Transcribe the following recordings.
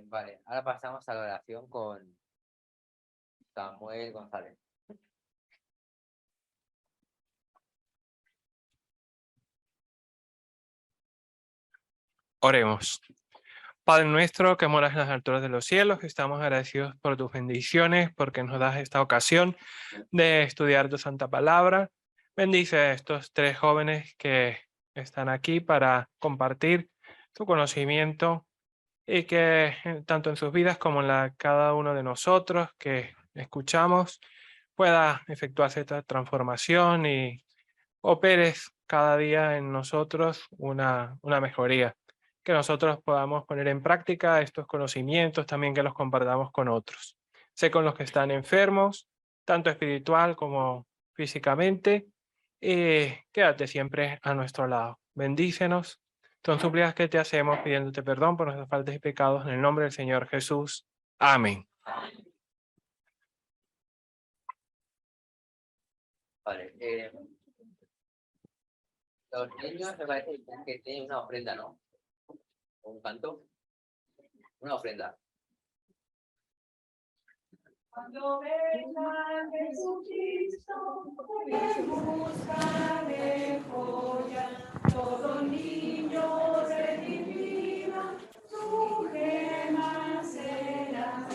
Vale, ahora pasamos a la oración con Samuel González. Oremos. Padre nuestro que moras en las alturas de los cielos, estamos agradecidos por tus bendiciones, porque nos das esta ocasión de estudiar tu santa palabra. Bendice a estos tres jóvenes que están aquí para compartir tu conocimiento y que tanto en sus vidas como en la de cada uno de nosotros que escuchamos pueda efectuarse esta transformación y operes cada día en nosotros una mejoría. Que nosotros podamos poner en práctica estos conocimientos, también que los compartamos con otros. Sé con los que están enfermos, tanto espiritual como físicamente, y quédate siempre a nuestro lado. Bendícenos. Son súplicas que te hacemos pidiéndote perdón por nuestras faltas y pecados en el nombre del Señor Jesús. Amén. Vale, los niños me parece que tienen una ofrenda, ¿no? Un canto. Una ofrenda. Cuando venga Jesucristo, que busca de joya, todo niño redimido, su gema será.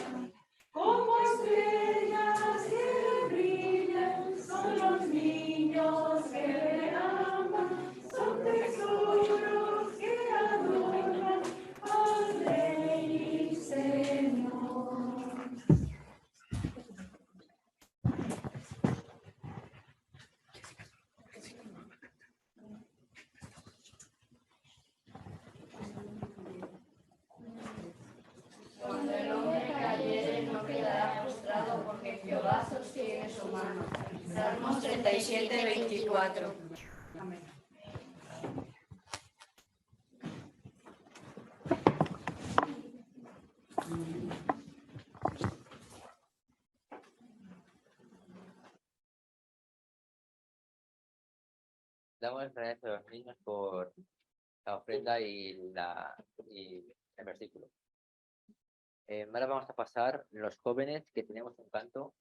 Como estrellas que brillan, son los niños que le aman, son tesoros que adoran al Rey y Señor. Cuando el hombre cayere no quedará postrado, porque Jehová sostiene su mano. Salmos 37, 24. Amén. Damos las gracias a los niños por la ofrenda y el versículo. Ahora vamos a pasar los jóvenes que tenemos un canto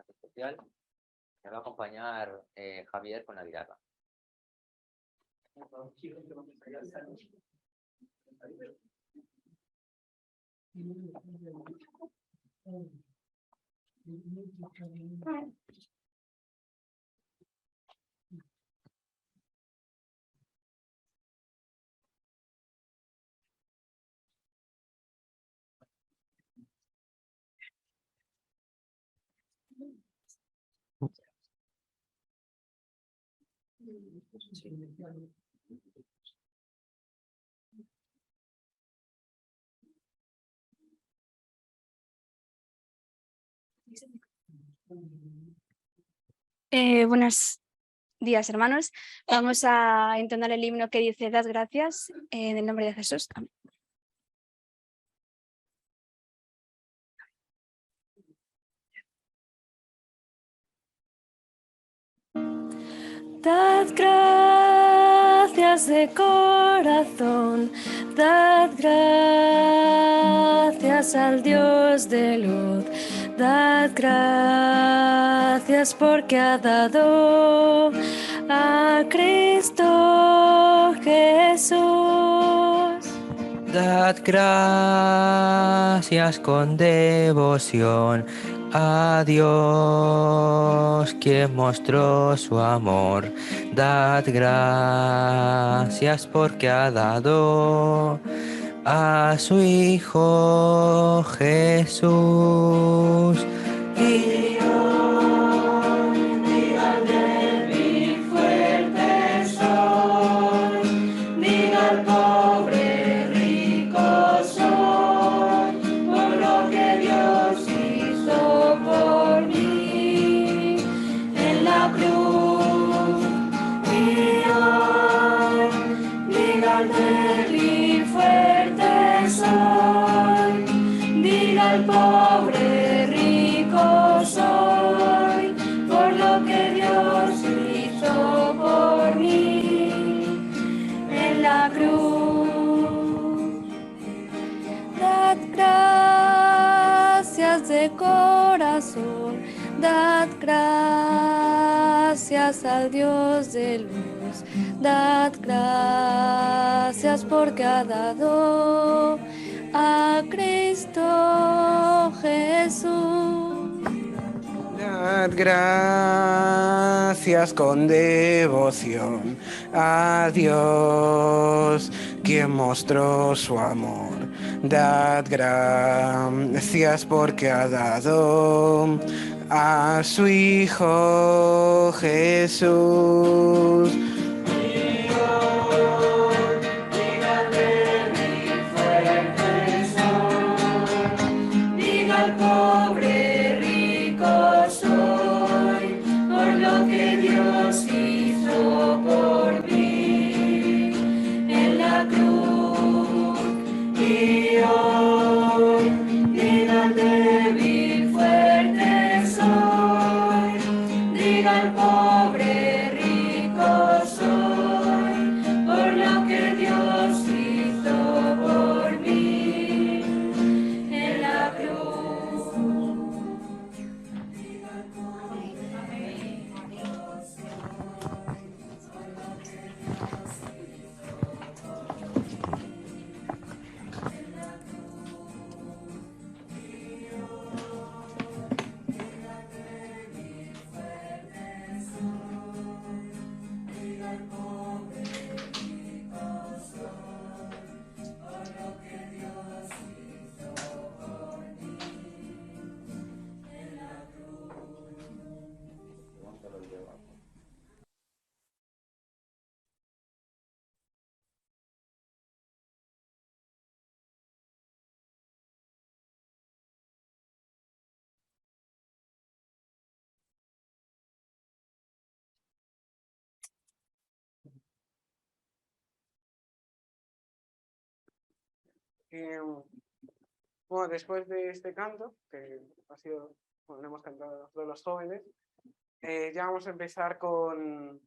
especial. Nos va a acompañar Javier con la guitarra. Buenos días, hermanos. Vamos a entonar el himno que dice: Dad gracias en el nombre de Jesús. Amén. Dad gracias de corazón, dad gracias al Dios de luz, dad gracias porque ha dado a Cristo Jesús. Dad gracias con devoción a Dios, quien mostró su amor. Dad gracias porque ha dado a su Hijo Jesús. Al pobre rico soy, por lo que Dios hizo por mí en la cruz. Dad de corazón, dad gracias al Dios de luz, dad gracias porque ha dado a Cristo Jesús. Dad gracias con devoción a Dios, quien mostró su amor. Dad gracias porque ha dado a su Hijo Jesús. Diga al pobre rico soy, por lo que Dios hizo por mí en la cruz. Y hoy diga al débil fuerte soy, diga al pobre rico soy, por lo que Dios hizo por mí en la cruz. Bueno, después de este canto, que ha sido, bueno, lo hemos cantado todos los jóvenes, ya vamos a empezar con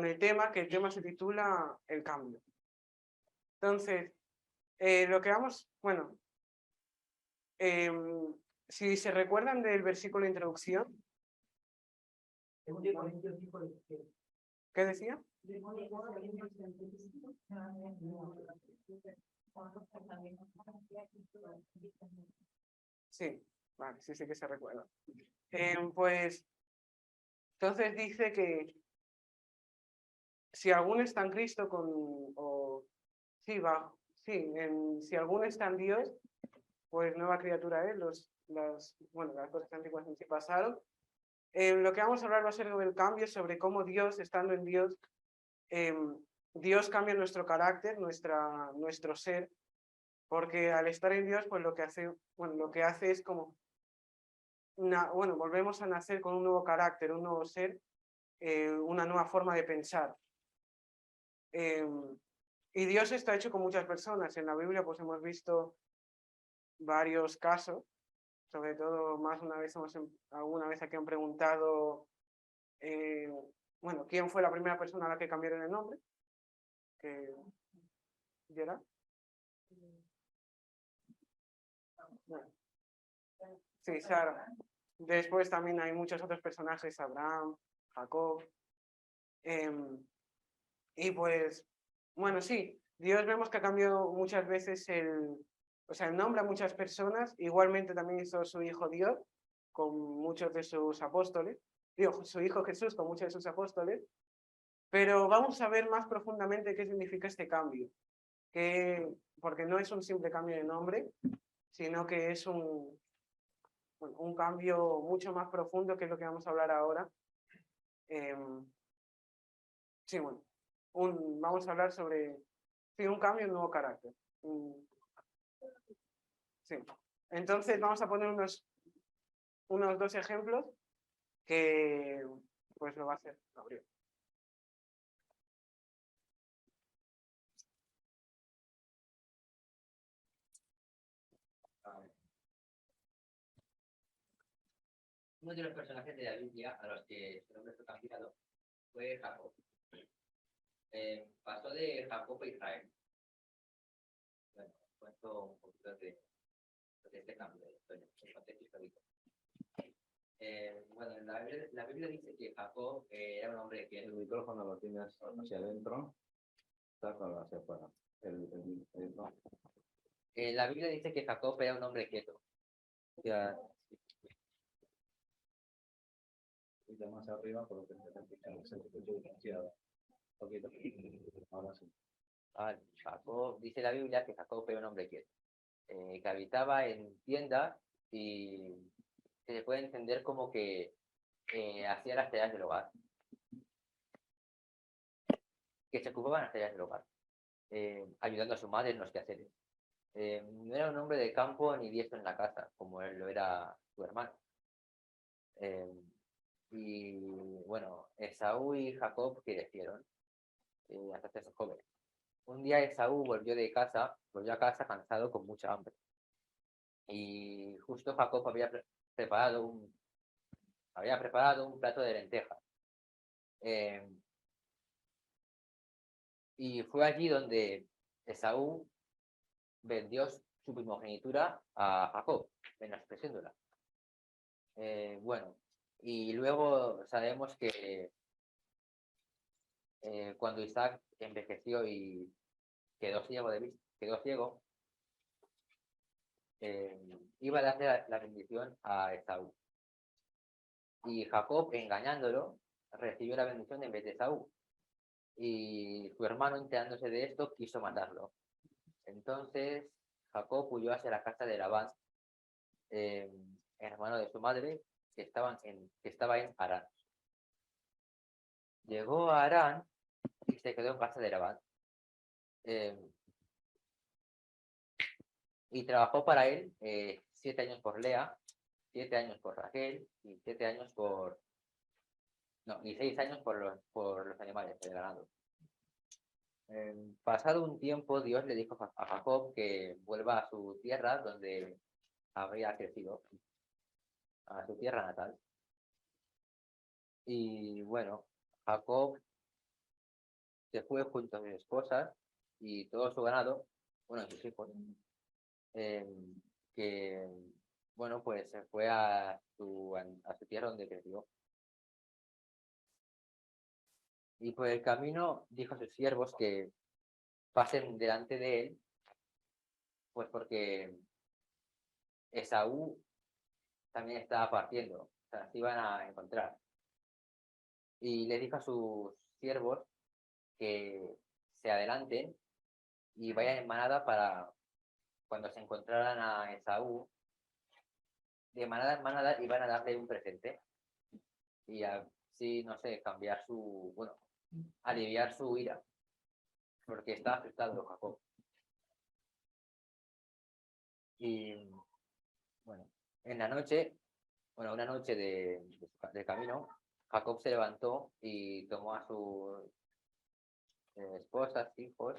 el tema, que el tema se titula El cambio. Entonces, lo que vamos, bueno, si se recuerdan del versículo de introducción, ¿qué decía? Sí, vale, sí, sí que se recuerda. Pues, entonces dice que si alguno está en Cristo si alguno está en Dios, pues nueva criatura es, las cosas antiguas en sí pasaron. Lo que vamos a hablar va a ser sobre el cambio, sobre cómo Dios, estando en Dios, Dios cambia nuestro carácter, nuestro ser, porque al estar en Dios, pues lo que hace es como, volvemos a nacer con un nuevo carácter, un nuevo ser, una nueva forma de pensar. Y Dios está hecho con muchas personas. En la Biblia pues hemos visto varios casos, sobre todo más una vez alguna vez aquí han preguntado, ¿quién fue la primera persona a la que cambiaron el nombre? ¿Gerard? Sí, Sara. Después también hay muchos otros personajes, Abraham, Jacob. Y pues, sí, Dios vemos que ha cambiado muchas veces el nombre a muchas personas. Igualmente también hizo su Hijo Dios con muchos de sus apóstoles. Su Hijo Jesús con muchos de sus apóstoles. Pero vamos a ver más profundamente qué significa este cambio. Porque no es un simple cambio de nombre, sino que es un cambio mucho más profundo, que es lo que vamos a hablar ahora. Vamos a hablar sobre un cambio y un nuevo carácter. Entonces vamos a poner unos 2 ejemplos que pues lo va a hacer Gabriel. Uno de los personajes de la Biblia a los que su nombre fue cambiado fue Jacob. Pasó de Jacob a Israel. Bueno, cuento un poquito de este cambio de historia, el contexto histórico. Bueno, la Biblia dice que Jacob era un hombre que... El micrófono lo tienes hacia adentro, sácalo hacia afuera. No. La Biblia dice que Jacob era un hombre quieto. O sea, Y más arriba, por lo que se escucha poquito. Ahora sí. Jacob, dice la Biblia que Jacob era un hombre quieto, que habitaba en tiendas y se puede entender como que hacía las tareas del hogar, que se ocupaba de las tareas del hogar, ayudando a su madre en los quehaceres. No era un hombre de campo ni diestro en la casa, como él lo era su hermano. Y bueno, Esaú y Jacob crecieron hasta ser jóvenes. Un día Esaú volvió a casa cansado con mucha hambre. Y justo Jacob había preparado un plato de lentejas. Y fue allí donde Esaú vendió su primogenitura a Jacob, menospreciándola. Bueno, y luego sabemos que cuando Isaac envejeció y quedó ciego, iba a darle la bendición a Esaú. Y Jacob, engañándolo, recibió la bendición en vez de Esaú. Y su hermano, enterándose de esto, quiso matarlo. Entonces Jacob huyó hacia la casa de Labán, hermano de su madre, que estaba en Harán. Llegó a Harán y se quedó en casa de Labán. Y trabajó para él 7 años por Lea, 7 años por Raquel y 6 años por los animales, el ganado. Pasado un tiempo, Dios le dijo a Jacob que vuelva a su tierra donde habría crecido, a su tierra natal. Y bueno, Jacob se fue junto a sus esposas y todo su ganado, bueno, sus hijos, que bueno, pues se fue a su tierra donde creció. Y por el camino dijo a sus siervos que pasen delante de él, pues porque Esaú también estaba partiendo, o sea, se iban a encontrar. Y le dijo a sus siervos que se adelanten y vayan en manada para cuando se encontraran a Esaú, de manada en manada iban a darle un presente y así, no sé, aliviar su ira, porque estaba asustado Jacob. Y bueno, una noche de camino, Jacob se levantó y tomó a sus esposas, hijos,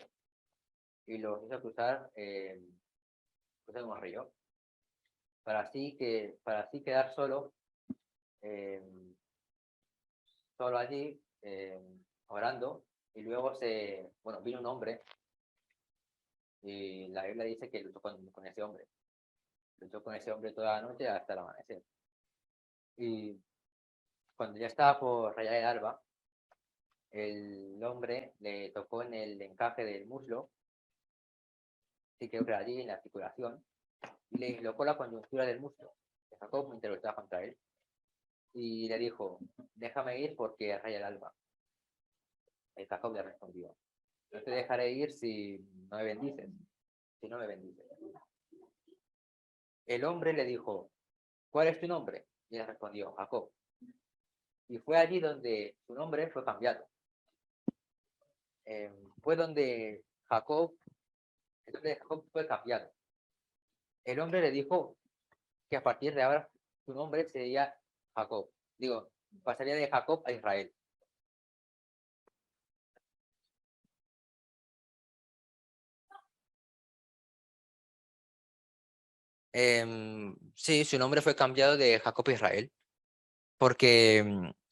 y los hizo cruzar un río, para así quedar solo allí, orando, y luego vino un hombre, y la Biblia dice que luchó con ese hombre. Luchó con ese hombre toda la noche hasta el amanecer. Y cuando ya estaba por rayar el alba, el hombre le tocó en el encaje del muslo, sí, creo que era allí en la articulación, y le dislocó la coyuntura del muslo. Jacob interrogaba contra él y le dijo: déjame ir porque raya el alba. El Jacob le respondió: no te dejaré ir si no me bendices. El hombre le dijo: ¿cuál es tu nombre? Y le respondió: Jacob. Y fue allí donde su nombre fue cambiado. Fue donde Jacob fue cambiado. El hombre le dijo que a partir de ahora su nombre sería Jacob. Pasaría de Jacob a Israel. Sí, su nombre fue cambiado de Jacob a Israel, porque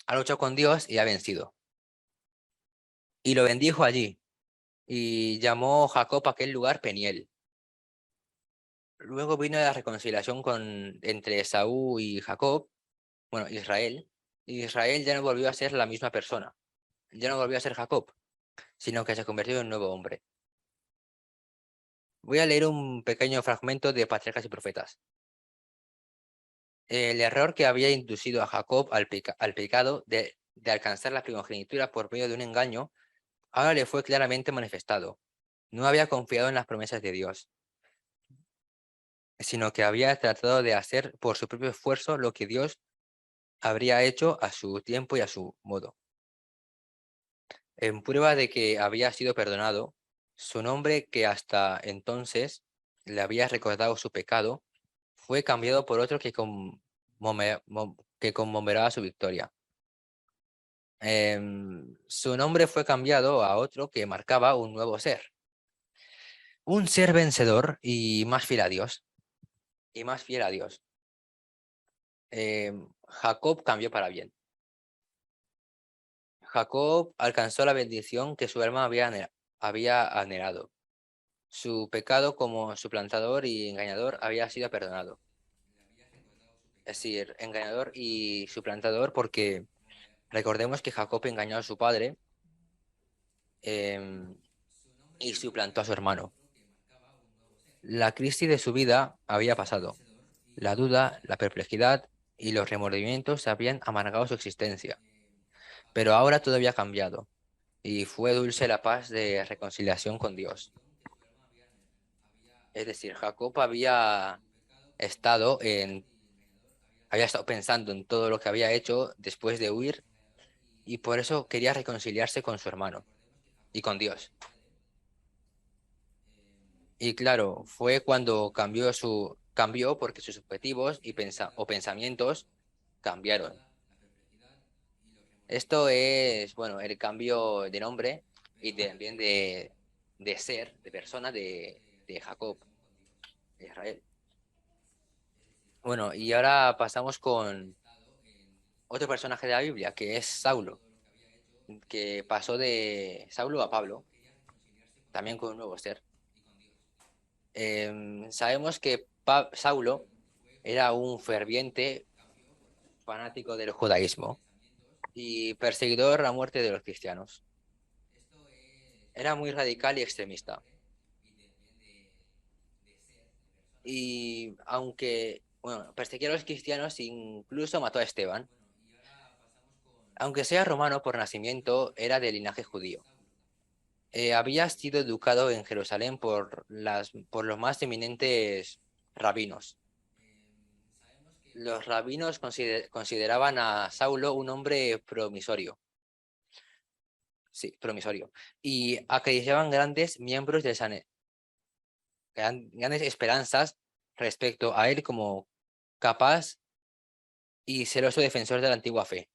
ha luchado con Dios y ha vencido. Y lo bendijo allí, y llamó Jacob a aquel lugar Peniel. luego vino la reconciliación entre Esaú y Jacob, bueno, Israel. Y Israel ya no volvió a ser la misma persona, ya no volvió a ser Jacob, sino que se convirtió en un nuevo hombre. Voy a leer un pequeño fragmento de Patriarcas y Profetas. El error que había inducido a Jacob al pecado de alcanzar la primogenitura por medio de un engaño, ahora le fue claramente manifestado. No había confiado en las promesas de Dios, sino que había tratado de hacer por su propio esfuerzo lo que Dios habría hecho a su tiempo y a su modo. En prueba de que había sido perdonado, su nombre, que hasta entonces le había recordado su pecado, fue cambiado por otro que conmemoraba su victoria. Su nombre fue cambiado a otro que marcaba un nuevo ser. Un ser vencedor y más fiel a Dios. Y más fiel a Dios. Jacob cambió para bien. Jacob alcanzó la bendición que su alma había anhelado. Su pecado como suplantador y engañador había sido perdonado. Es decir, engañador y suplantador porque recordemos que Jacob engañó a su padre y suplantó a su hermano. La crisis de su vida había pasado. La duda, la perplejidad y los remordimientos habían amargado su existencia. Pero ahora todo había cambiado y fue dulce la paz de reconciliación con Dios. Es decir, Jacob había estado pensando en todo lo que había hecho después de huir y por eso quería reconciliarse con su hermano y con Dios. Y claro, fue cuando cambió porque sus objetivos y pensamientos cambiaron. Esto es, bueno, el cambio de nombre y también de ser, de persona de Jacob, de Israel. Bueno, y ahora pasamos con otro personaje de la Biblia, que es Saulo, que pasó de Saulo a Pablo, también con un nuevo ser. Sabemos que Saulo era un ferviente fanático del judaísmo y perseguidor a muerte de los cristianos. Era muy radical y extremista. Y aunque, bueno, perseguía a los cristianos, incluso mató a Esteban. Aunque sea romano por nacimiento, era de linaje judío. Había sido educado en Jerusalén por los más eminentes rabinos. Los rabinos consideraban a Saulo un hombre promisorio. Sí, promisorio. Y acreditaban grandes miembros del grandes esperanzas respecto a él como capaz y celoso defensor de la antigua fe.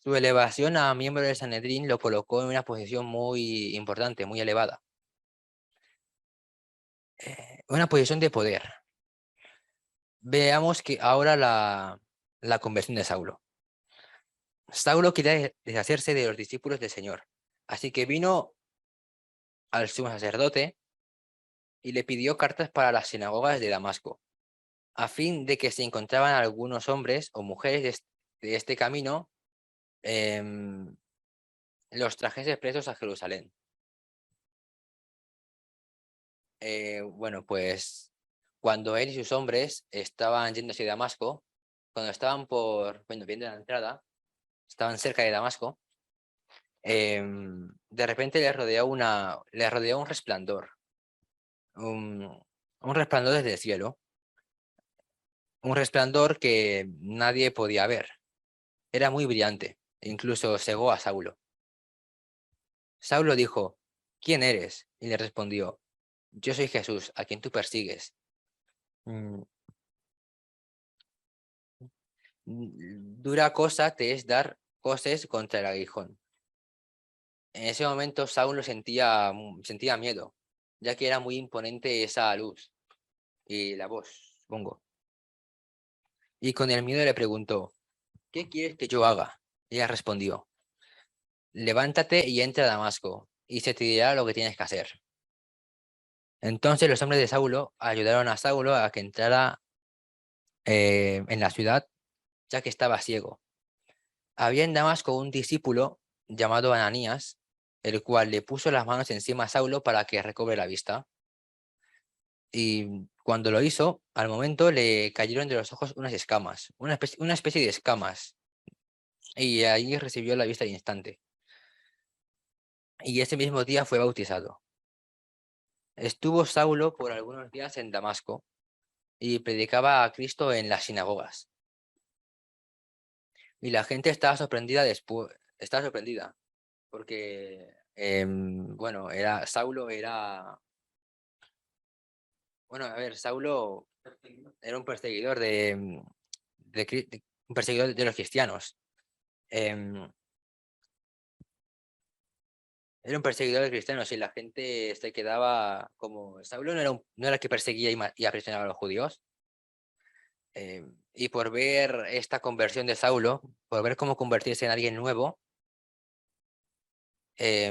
Su elevación a miembro del Sanedrín lo colocó en una posición muy importante, muy elevada. Una posición de poder. Veamos que ahora la conversión de Saulo. Saulo quería deshacerse de los discípulos del Señor, así que vino al sumo sacerdote y le pidió cartas para las sinagogas de Damasco, a fin de que se encontraban algunos hombres o mujeres de este camino, los trajese presos a Jerusalén. Bueno, pues cuando él y sus hombres estaban yendo hacia Damasco, cuando estaban viendo la entrada, estaban cerca de Damasco, de repente le rodeó un resplandor, un resplandor desde el cielo, un resplandor que nadie podía ver. Era muy brillante, incluso cegó a Saulo. Saulo dijo, ¿quién eres? Y le respondió, yo soy Jesús, a quien tú persigues. Dura cosa te es dar coces contra el aguijón. En ese momento Saulo sentía miedo, ya que era muy imponente esa luz y la voz, supongo. Y con el miedo le preguntó, ¿qué quieres que yo haga? Y ella respondió, levántate y entra a Damasco, y se te dirá lo que tienes que hacer. Entonces los hombres de Saulo ayudaron a Saulo a que entrara en la ciudad, ya que estaba ciego. Había en Damasco un discípulo llamado Ananías, el cual le puso las manos encima a Saulo para que recobre la vista. Y cuando lo hizo, al momento le cayeron de los ojos unas escamas, una especie de escamas. Y ahí recibió la vista al instante. Y ese mismo día fue bautizado. Estuvo Saulo por algunos días en Damasco y predicaba a Cristo en las sinagogas. Y la gente estaba sorprendida porque, bueno, Saulo era un perseguidor un perseguidor de los cristianos. Era un perseguidor de cristianos y la gente se quedaba como... Saulo no era el que perseguía y aprisionaba a los judíos. Y por ver esta conversión de Saulo, por ver cómo convertirse en alguien nuevo, es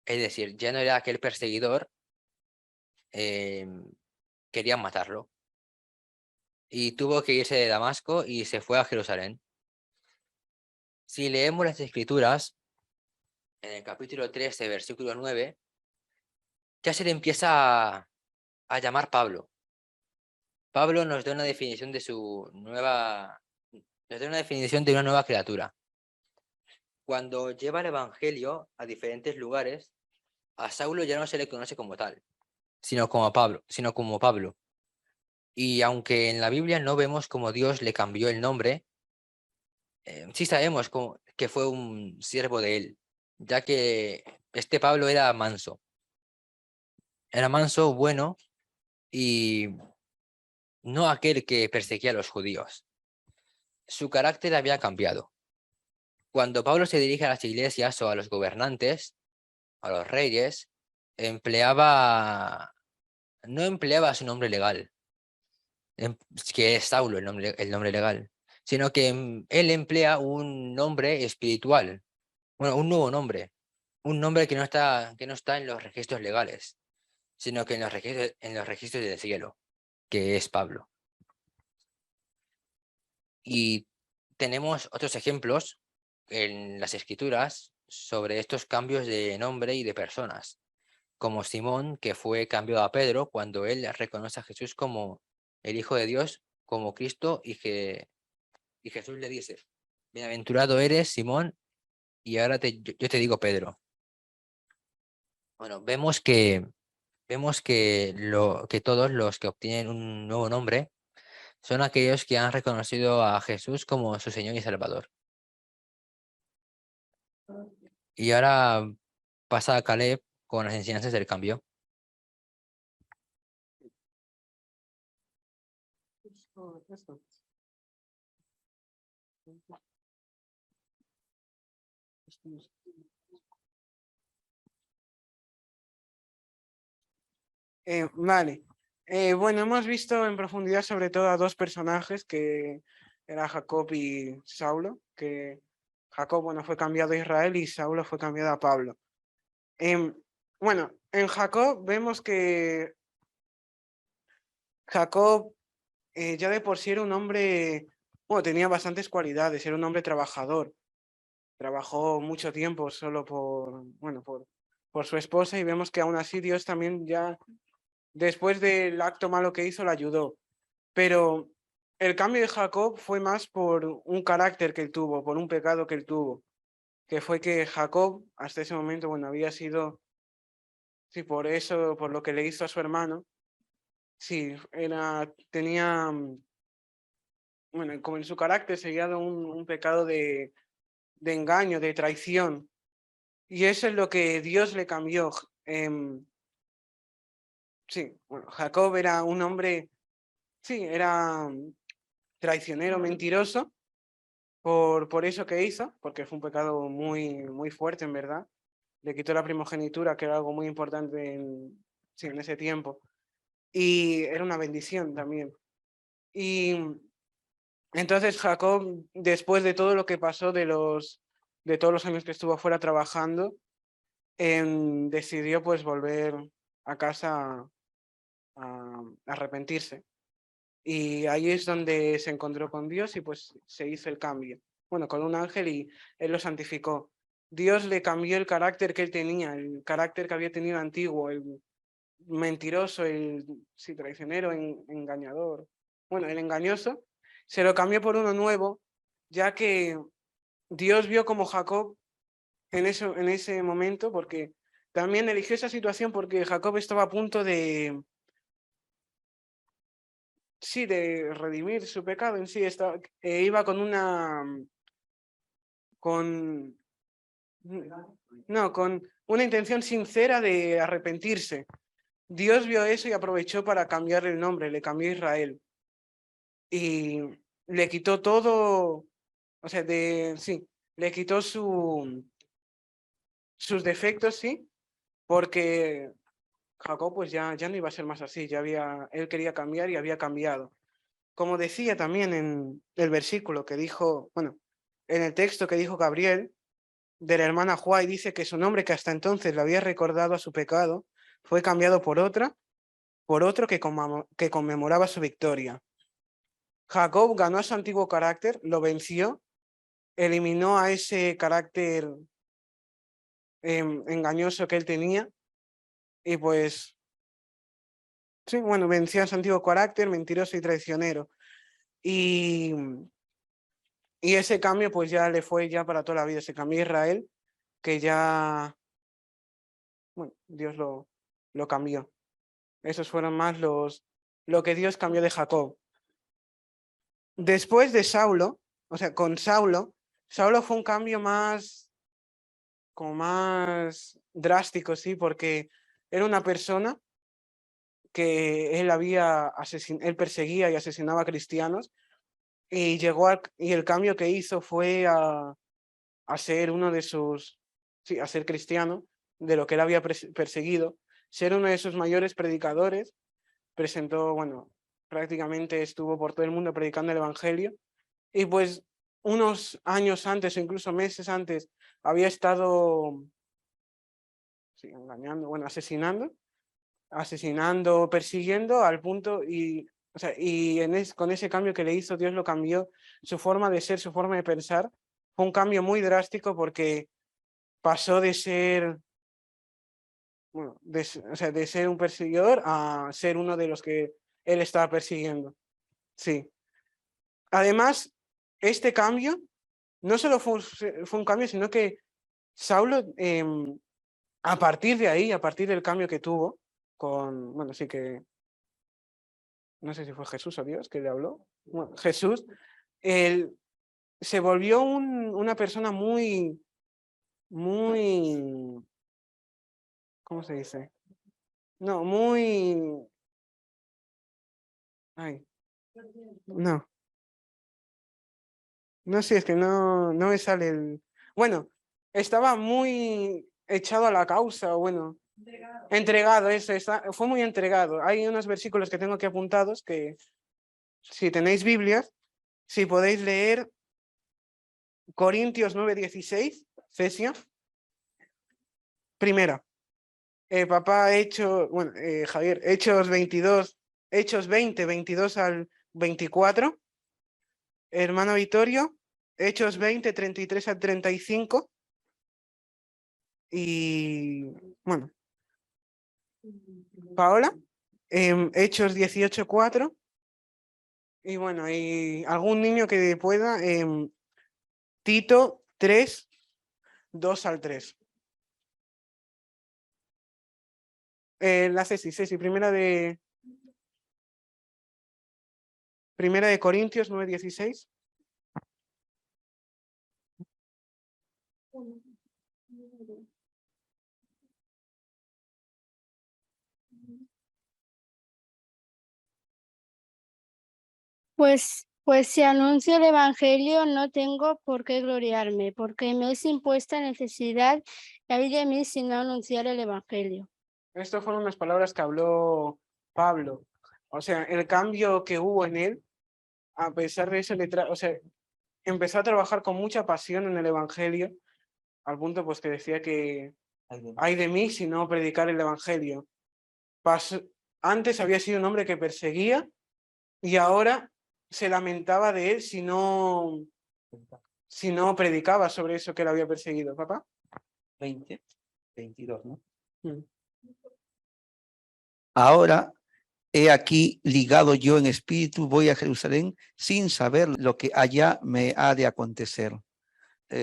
decir, ya no era aquel perseguidor, querían matarlo. Y tuvo que irse de Damasco y se fue a Jerusalén. Si leemos las Escrituras, en el capítulo 13, versículo 9, ya se le empieza a llamar Pablo. Pablo nos da una definición de una nueva criatura. Cuando lleva el evangelio a diferentes lugares, a Saulo ya no se le conoce como tal, sino como Pablo. Y aunque en la Biblia no vemos cómo Dios le cambió el nombre, sí sabemos que fue un siervo de él, ya que este Pablo era manso. Era manso, bueno, y no aquel que perseguía a los judíos. Su carácter había cambiado. Cuando Pablo se dirige a las iglesias o a los gobernantes, a los reyes, no empleaba su nombre legal, que es Saulo el nombre legal, sino que él emplea un nombre espiritual, bueno, un nuevo nombre, un nombre que no está en los registros legales, sino que en los registros del cielo, que es Pablo. Y tenemos otros ejemplos en las Escrituras sobre estos cambios de nombre y de personas, como Simón, que fue cambiado a Pedro cuando él reconoce a Jesús como el Hijo de Dios, como Cristo, y Jesús le dice: bienaventurado eres, Simón, y ahora yo te digo Pedro. Bueno, vemos que todos los que obtienen un nuevo nombre son aquellos que han reconocido a Jesús como su Señor y Salvador. Y ahora pasa a Caleb con las enseñanzas del cambio. Vale. Bueno, hemos visto en profundidad sobre todo a dos personajes, que era Jacob y Saulo, que Jacob, bueno, fue cambiado a Israel y Saulo fue cambiado a Pablo. Bueno, en Jacob vemos que Jacob ya de por sí era un hombre, bueno, tenía bastantes cualidades, era un hombre trabajador. Trabajó mucho tiempo solo por su esposa, y vemos que aún así Dios también ya, después del acto malo que hizo, le ayudó. Pero el cambio de Jacob fue más por un carácter que él tuvo, por un pecado que él tuvo, que fue que Jacob hasta ese momento, bueno, había sido, sí, por eso, por lo que le hizo a su hermano, sí, tenía, bueno, como en su carácter seguía un pecado de engaño, de traición. Y eso es lo que Dios le cambió. Sí, bueno, Jacob era un hombre, sí, era traicionero, mentiroso, por eso que hizo, porque fue un pecado muy fuerte, en verdad. Le quitó la primogenitura, que era algo muy importante sí, en ese tiempo. Y era una bendición también. Y entonces Jacob, después de todo lo que pasó, de todos los años que estuvo fuera trabajando, decidió pues volver a casa a arrepentirse. Y ahí es donde se encontró con Dios y pues se hizo el cambio. Bueno, con un ángel y él lo santificó. Dios le cambió el carácter que él tenía, el carácter que había tenido antiguo, el mentiroso, el sí, traicionero, engañador. Bueno, el engañoso, se lo cambió por uno nuevo, ya que Dios vio como Jacob en ese momento, porque también eligió esa situación porque Jacob estaba a punto de, sí, de redimir su pecado en sí. Iba con con una intención sincera de arrepentirse. Dios vio eso y aprovechó para cambiarle el nombre, le cambió a Israel. Y le quitó todo, o sea, sí, le quitó sus defectos, sí, porque Jacob pues ya no iba a ser más así, él quería cambiar y había cambiado. Como decía también en el versículo que dijo, bueno, en el texto que dijo Gabriel, de la hermana Juay, dice que su nombre que hasta entonces le había recordado a su pecado, fue cambiado por otro que conmemoraba su victoria. Jacob ganó a su antiguo carácter, lo venció, eliminó a ese carácter engañoso que él tenía y pues, sí, bueno, venció a su antiguo carácter, mentiroso y traicionero. Y ese cambio pues ya le fue ya para toda la vida, se cambió a Israel, que ya, bueno, Dios lo cambió. Esos fueron más lo que Dios cambió de Jacob. Después de Saulo, o sea, con Saulo fue un cambio como más drástico, sí, porque era una persona que él perseguía y asesinaba a cristianos y y el cambio que hizo fue a ser uno de sí, a ser cristiano, de lo que él había perseguido, ser uno de sus mayores predicadores, presentó, bueno, prácticamente estuvo por todo el mundo predicando el evangelio y pues unos años antes o incluso meses antes había estado sí, engañando, bueno, asesinando, persiguiendo al punto o sea, con ese cambio que le hizo, Dios lo cambió, su forma de ser, su forma de pensar, fue un cambio muy drástico porque pasó de ser, bueno, o sea, de ser un perseguidor a ser uno de los que él estaba persiguiendo. Sí. Además, este cambio no solo fue un cambio, sino que Saulo, a partir de ahí, a partir del cambio que tuvo bueno, sí que, no sé si fue Jesús o Dios que le habló, bueno, Jesús, él se volvió una persona muy, ¿cómo se dice? No, ay, no. No sé, es que no me sale Bueno, estaba muy echado a la causa, bueno, entregado, fue muy entregado. Hay unos versículos que tengo aquí apuntados que, si tenéis Biblias, si podéis leer Corintios 9:16, Efesios, primera. Papá, Javier, Hechos 20, 22 al 24. Hermano Vittorio, Hechos 20, 33 al 35. Y bueno, Paola, Hechos 18:4. Y bueno, y algún niño que pueda, Tito 3, 2 al 3. La Ceci, primera de Corintios 9:16. Pues si anuncio el Evangelio no tengo por qué gloriarme, porque me es impuesta necesidad y hay de mí si no anunciar el Evangelio. Estas fueron las palabras que habló Pablo. O sea, el cambio que hubo en él, a pesar de eso, o sea, empezó a trabajar con mucha pasión en el Evangelio, al punto pues que decía que hay de mí si no predicar el Evangelio. antes había sido un hombre que perseguía y ahora se lamentaba de él si no predicaba sobre eso que él había perseguido. ¿Papá? 20, 22, ¿no? Mm. Ahora, he aquí ligado yo en espíritu, voy a Jerusalén sin saber lo que allá me ha de acontecer.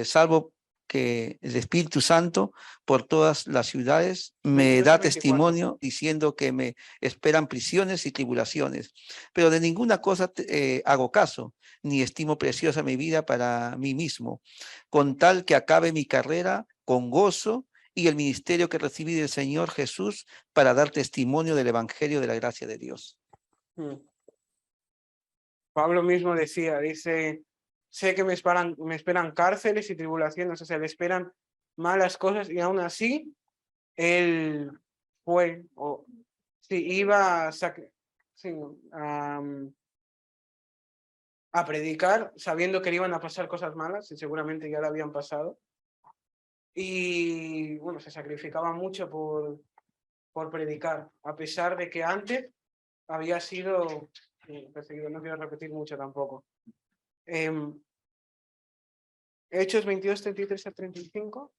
Salvo que el Espíritu Santo por todas las ciudades me 22 da y 24. testimonio diciendo que me esperan prisiones y tribulaciones. Pero de ninguna cosa hago caso, ni estimo preciosa mi vida para mí mismo, con tal que acabe mi carrera con gozo y el ministerio que recibí del Señor Jesús para dar testimonio del Evangelio de la gracia de Dios. Mm. Pablo mismo dice, sé que me esperan cárceles y tribulaciones, o sea, le esperan malas cosas y aún así él fue, o sí, iba a predicar sabiendo que le iban a pasar cosas malas y seguramente ya le habían pasado. Y bueno, se sacrificaba mucho por predicar, a pesar de que antes había sido perseguido. No quiero repetir mucho tampoco. Hechos 22, 33 a 35.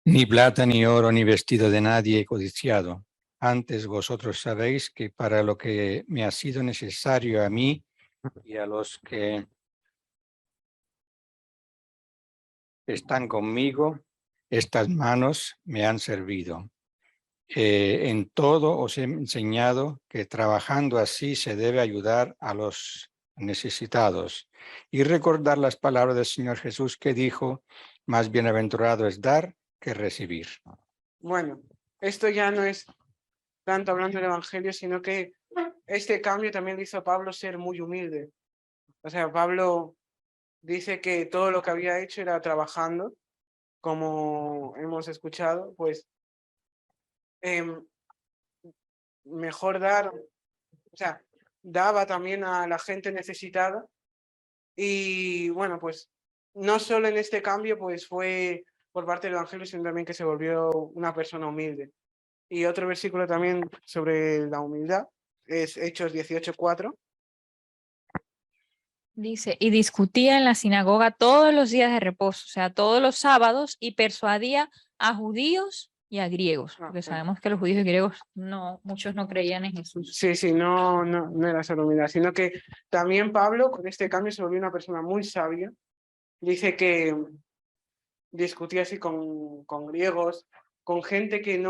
Ni plata, ni oro, ni vestido de nadie he codiciado. Antes vosotros sabéis que para lo que me ha sido necesario a mí y a los que están conmigo, estas manos me han servido. En todo os he enseñado que trabajando así se debe ayudar a los necesitados y recordar las palabras del Señor Jesús que dijo, más bienaventurado es dar que recibir. Bueno, esto ya no es tanto hablando del Evangelio, sino que este cambio también le hizo a Pablo ser muy humilde. O sea, Pablo dice que todo lo que había hecho era trabajando, como hemos escuchado, pues mejor dar, o sea, daba también a la gente necesitada. Y bueno, pues no solo en este cambio, pues fue por parte del Evangelio, sino también que se volvió una persona humilde. Y otro versículo también sobre la humildad es Hechos 18:4. Dice, y discutía en la sinagoga todos los días de reposo, o sea, todos los sábados, y persuadía a judíos y a griegos, porque sabemos que los judíos y griegos muchos no creían en Jesús. Sí, no era solo humildad, sino que también Pablo con este cambio se volvió una persona muy sabia. Dice que discutía así con griegos, con gente que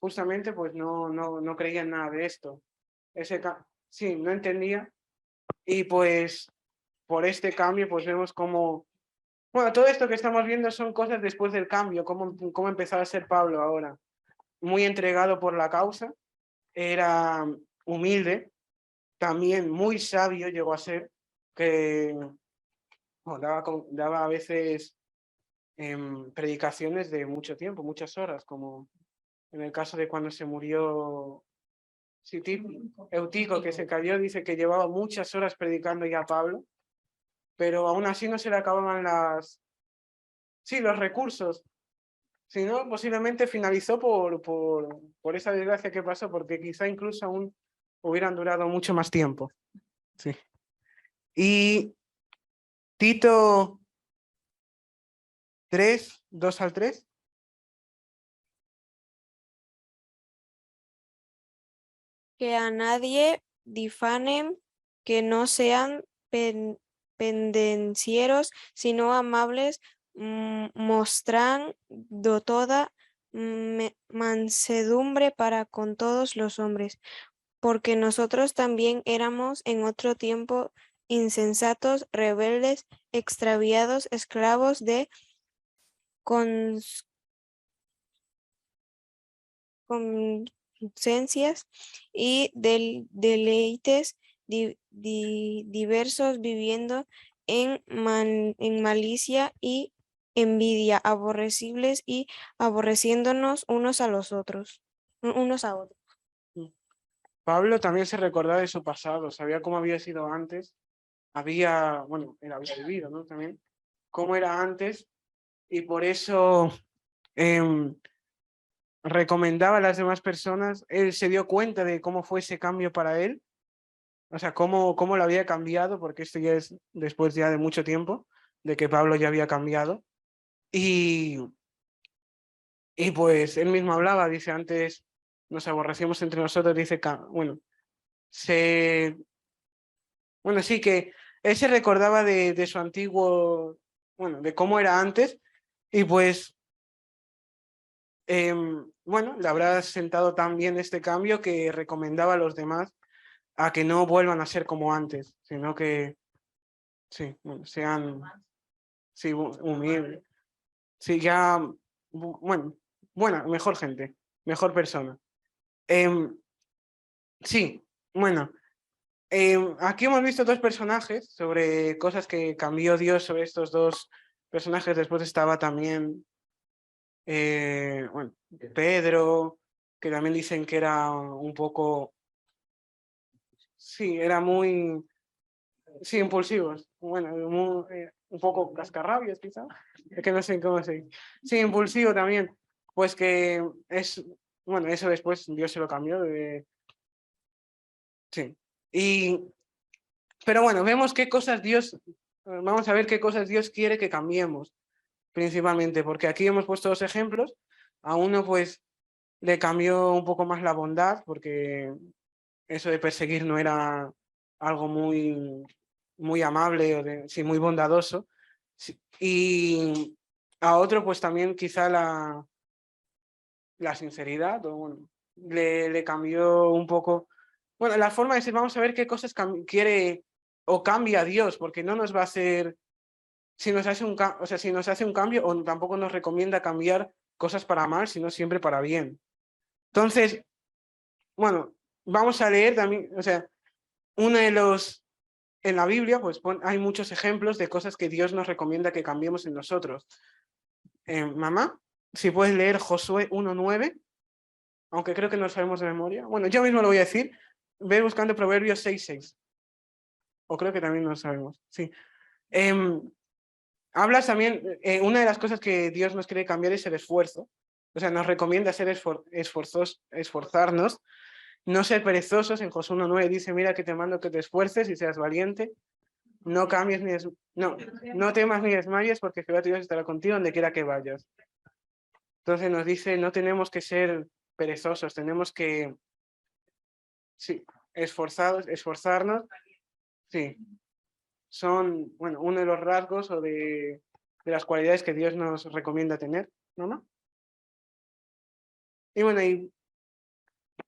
justamente pues no creía en nada de esto. Sí, no entendía. Y pues por este cambio pues vemos como, bueno, todo esto que estamos viendo son cosas después del cambio, cómo empezaba a ser Pablo ahora. Muy entregado por la causa, era humilde, también muy sabio llegó a ser, que daba a veces predicaciones de mucho tiempo, muchas horas, como en el caso de cuando se murió Eutico, que se cayó, dice que llevaba muchas horas predicando ya a Pablo, pero aún así no se le acababan los recursos. Si no, posiblemente finalizó por esa desgracia que pasó, porque quizá incluso aún hubieran durado mucho más tiempo. Sí. Y Tito 3, 2 al 3. Que a nadie difanen, que no sean pendencieros, sino amables, mostrando toda mansedumbre para con todos los hombres, porque nosotros también éramos en otro tiempo insensatos, rebeldes, extraviados, esclavos de conciencias y deleites diversos, viviendo en malicia y envidia, aborrecibles y aborreciéndonos unos a otros. Pablo también se recordaba de su pasado, sabía cómo había sido antes, él había vivido, ¿no? También cómo era antes, y por eso recomendaba a las demás personas, él se dio cuenta de cómo fue ese cambio para él, o sea, cómo lo había cambiado, porque esto ya es después ya de mucho tiempo, de que Pablo ya había cambiado. Y pues él mismo hablaba, dice, antes nos aborrecíamos entre nosotros, dice, bueno, bueno, sí, que él se recordaba de su antiguo, bueno, de cómo era antes, y pues, bueno, le habrá sentado tan bien este cambio que recomendaba a los demás a que no vuelvan a ser como antes, sino que, sí, bueno, sean, sí, humildes, sí, ya, bueno, mejor gente, mejor persona. Sí, bueno, aquí hemos visto dos personajes sobre cosas que cambió Dios sobre estos dos personajes. Después estaba también, bueno, Pedro, que también dicen que era un poco, sí, era muy, sí, impulsivos. Bueno, un poco cascarrabias quizá, es que no sé cómo se. Sí, impulsivo también, pues que es, bueno, eso después Dios se lo cambió, sí. Pero bueno, vemos qué cosas Dios, vamos a ver qué cosas Dios quiere que cambiemos, principalmente, porque aquí hemos puesto dos ejemplos. A uno pues le cambió un poco más la bondad, porque eso de perseguir no era algo muy amable, sí, muy bondadoso. Sí, y a otro pues también quizá la sinceridad, o bueno, le cambió un poco, bueno, la forma de decir, vamos a ver qué cosas quiere o cambia Dios, porque no nos va a hacer, si nos hace o sea, si nos hace un cambio, o tampoco nos recomienda cambiar cosas para mal, sino siempre para bien. Entonces, bueno, vamos a leer también, o sea, uno de los, en la Biblia, pues hay muchos ejemplos de cosas que Dios nos recomienda que cambiemos en nosotros. Mamá, si puedes leer Josué 1:9, aunque creo que no lo sabemos de memoria. Bueno, yo mismo lo voy a decir. Ve buscando Proverbios 6:6. O creo que también lo sabemos, sí. Hablas también, una de las cosas que Dios nos quiere cambiar es el esfuerzo. O sea, nos recomienda ser esforzarnos, no ser perezosos. En Josué 1:9 dice, mira que te mando que te esfuerces y seas valiente. No cambies no temas ni desmayes, porque Jehová tu Dios estará contigo donde quiera que vayas. Entonces nos dice, no tenemos que ser perezosos, tenemos que, sí, esforzarnos, sí. Son, bueno, uno de los rasgos o de las cualidades que Dios nos recomienda tener, ¿no? Y bueno,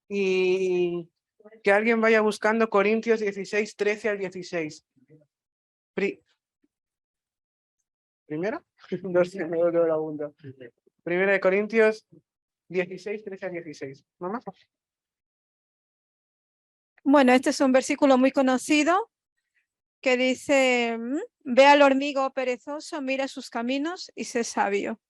y que alguien vaya buscando Corintios 16, 13 al 16. ¿Primera? Primera de Corintios 16, 13 al 16. ¿Mamá? Bueno, este es un versículo muy conocido que dice, ve al hormigo perezoso, mira sus caminos y sé sabio.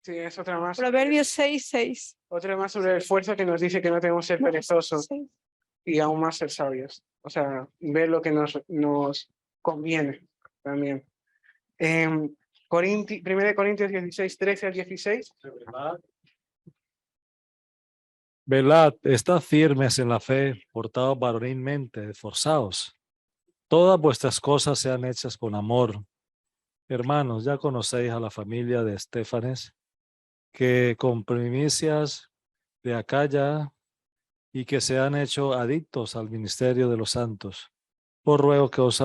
Sí, es otra más. Proverbios 6:6. Otra más sobre el esfuerzo que nos dice que no tenemos que ser perezosos y aún más ser sabios. O sea, ver lo que nos conviene también. 1 Corintios 16, 13 al 16. Velad, estad firmes en la fe, portados varonilmente, esforzados. Todas vuestras cosas sean hechas con amor. Hermanos, ya conocéis a la familia de Estéfanes, que con primicias de Acaya y que se han hecho adictos al ministerio de los santos. Por ruego que os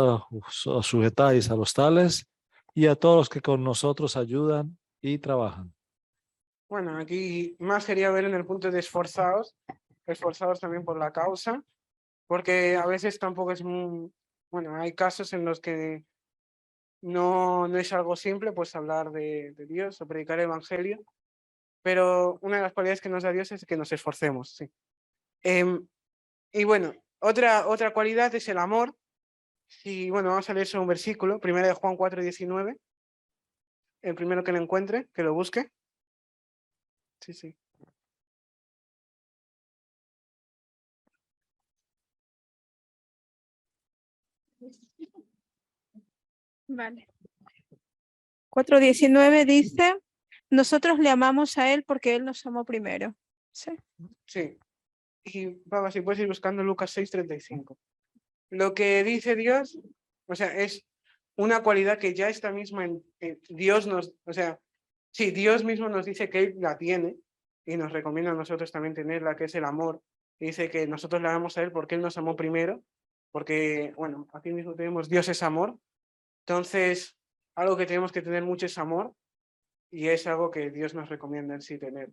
sujetáis a los tales y a todos los que con nosotros ayudan y trabajan. Bueno, aquí más quería ver en el punto de esforzados también por la causa, porque a veces tampoco es muy, bueno, hay casos en los que no es algo simple, pues hablar de Dios o predicar el Evangelio, pero una de las cualidades que nos da Dios es que nos esforcemos, sí. Y bueno, otra cualidad es el amor, y bueno, vamos a leer sobre un versículo, 1 de Juan 4:19, el primero que lo encuentre, que lo busque. Sí, sí. Vale. 4:19 dice, nosotros le amamos a Él porque Él nos amó primero. ¿Sí? Sí. Y Pablo, si puedes ir buscando Lucas 6:35. Lo que dice Dios, o sea, es una cualidad que ya está misma en Dios nos, o sea, sí, Dios mismo nos dice que Él la tiene y nos recomienda a nosotros también tenerla, que es el amor. Y dice que nosotros le amamos a Él porque Él nos amó primero, porque, bueno, aquí mismo tenemos Dios es amor. Entonces, algo que tenemos que tener mucho es amor y es algo que Dios nos recomienda en sí tener.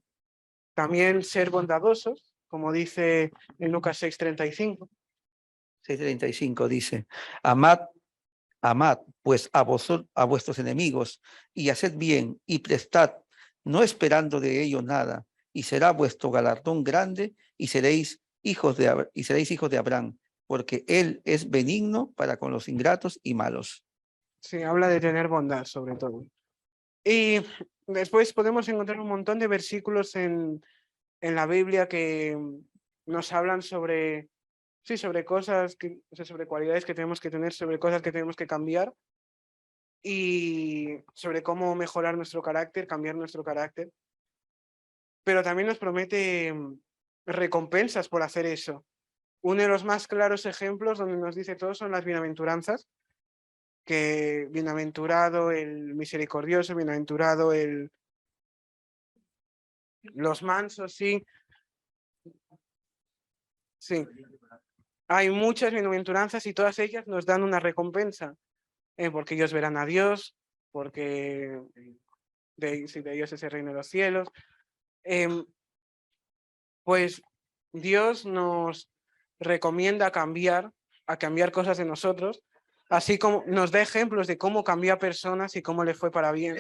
También ser bondadosos, como dice en Lucas 6:35. 6:35 dice, amad, amad pues a vuestros enemigos y haced bien y prestad, no esperando de ello nada, y será vuestro galardón grande y seréis hijos de Abraham, porque él es benigno para con los ingratos y malos. Sí, habla de tener bondad sobre todo. Y después podemos encontrar un montón de versículos en la Biblia que nos hablan sobre, sí, sobre cosas, o sea, sobre cualidades que tenemos que tener, sobre cosas que tenemos que cambiar y sobre cómo mejorar nuestro carácter, cambiar nuestro carácter. Pero también nos promete recompensas por hacer eso. Uno de los más claros ejemplos donde nos dice todo son las bienaventuranzas, que bienaventurado el misericordioso, bienaventurado los mansos, sí. Sí. Hay muchas bienaventuranzas y todas ellas nos dan una recompensa, porque ellos verán a Dios, porque de ellos es el reino de los cielos. Pues Dios nos recomienda a cambiar cosas de nosotros, así como nos da ejemplos de cómo cambió a personas y cómo le fue para bien.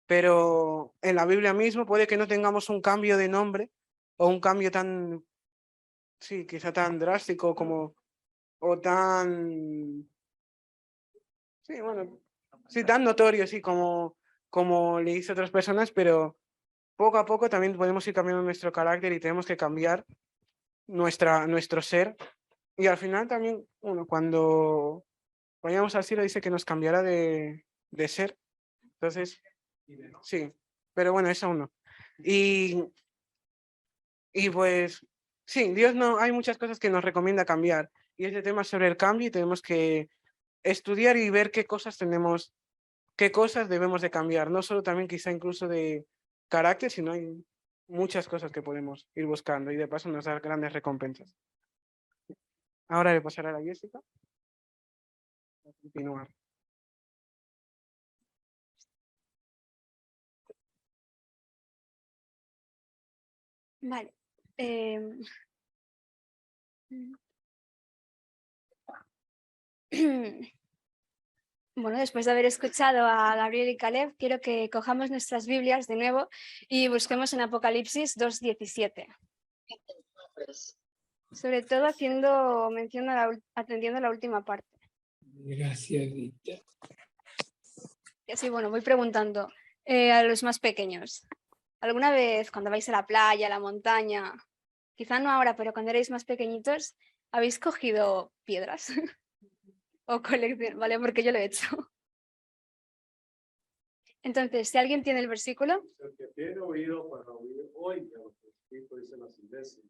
Pero en la Biblia mismo puede que no tengamos un cambio de nombre o un cambio tan, sí, quizá tan drástico como, o tan, sí, bueno, sí, tan notorio, sí, como le hizo a otras personas, pero poco a poco también podemos ir cambiando nuestro carácter y tenemos que cambiar nuestro ser. Y al final también, bueno, cuando vayamos al cielo dice que nos cambiará de ser. Entonces, sí, pero bueno, eso aún no. Y pues, sí, Dios no, hay muchas cosas que nos recomienda cambiar. Y este tema es sobre el cambio y tenemos que estudiar y ver qué cosas tenemos, qué cosas debemos de cambiar. No solo también quizá incluso de carácter, sino hay muchas cosas que podemos ir buscando y de paso nos da grandes recompensas. Ahora le pasaré a la Jessica. A continuar. Vale. Bueno, después de haber escuchado a Gabriel y Caleb, quiero que cojamos nuestras Biblias de nuevo y busquemos en Apocalipsis 2:17. Sobre todo haciendo mención atendiendo a la última parte. Gracias, Rita. Y así, bueno, voy preguntando a los más pequeños. ¿Alguna vez cuando vais a la playa, a la montaña, quizá no ahora, pero cuando erais más pequeñitos, habéis cogido piedras? O colección, ¿vale? Porque yo lo he hecho. Entonces, si alguien tiene el versículo. El que tiene oído para oír, oiga lo que Cristo dice en las iglesias.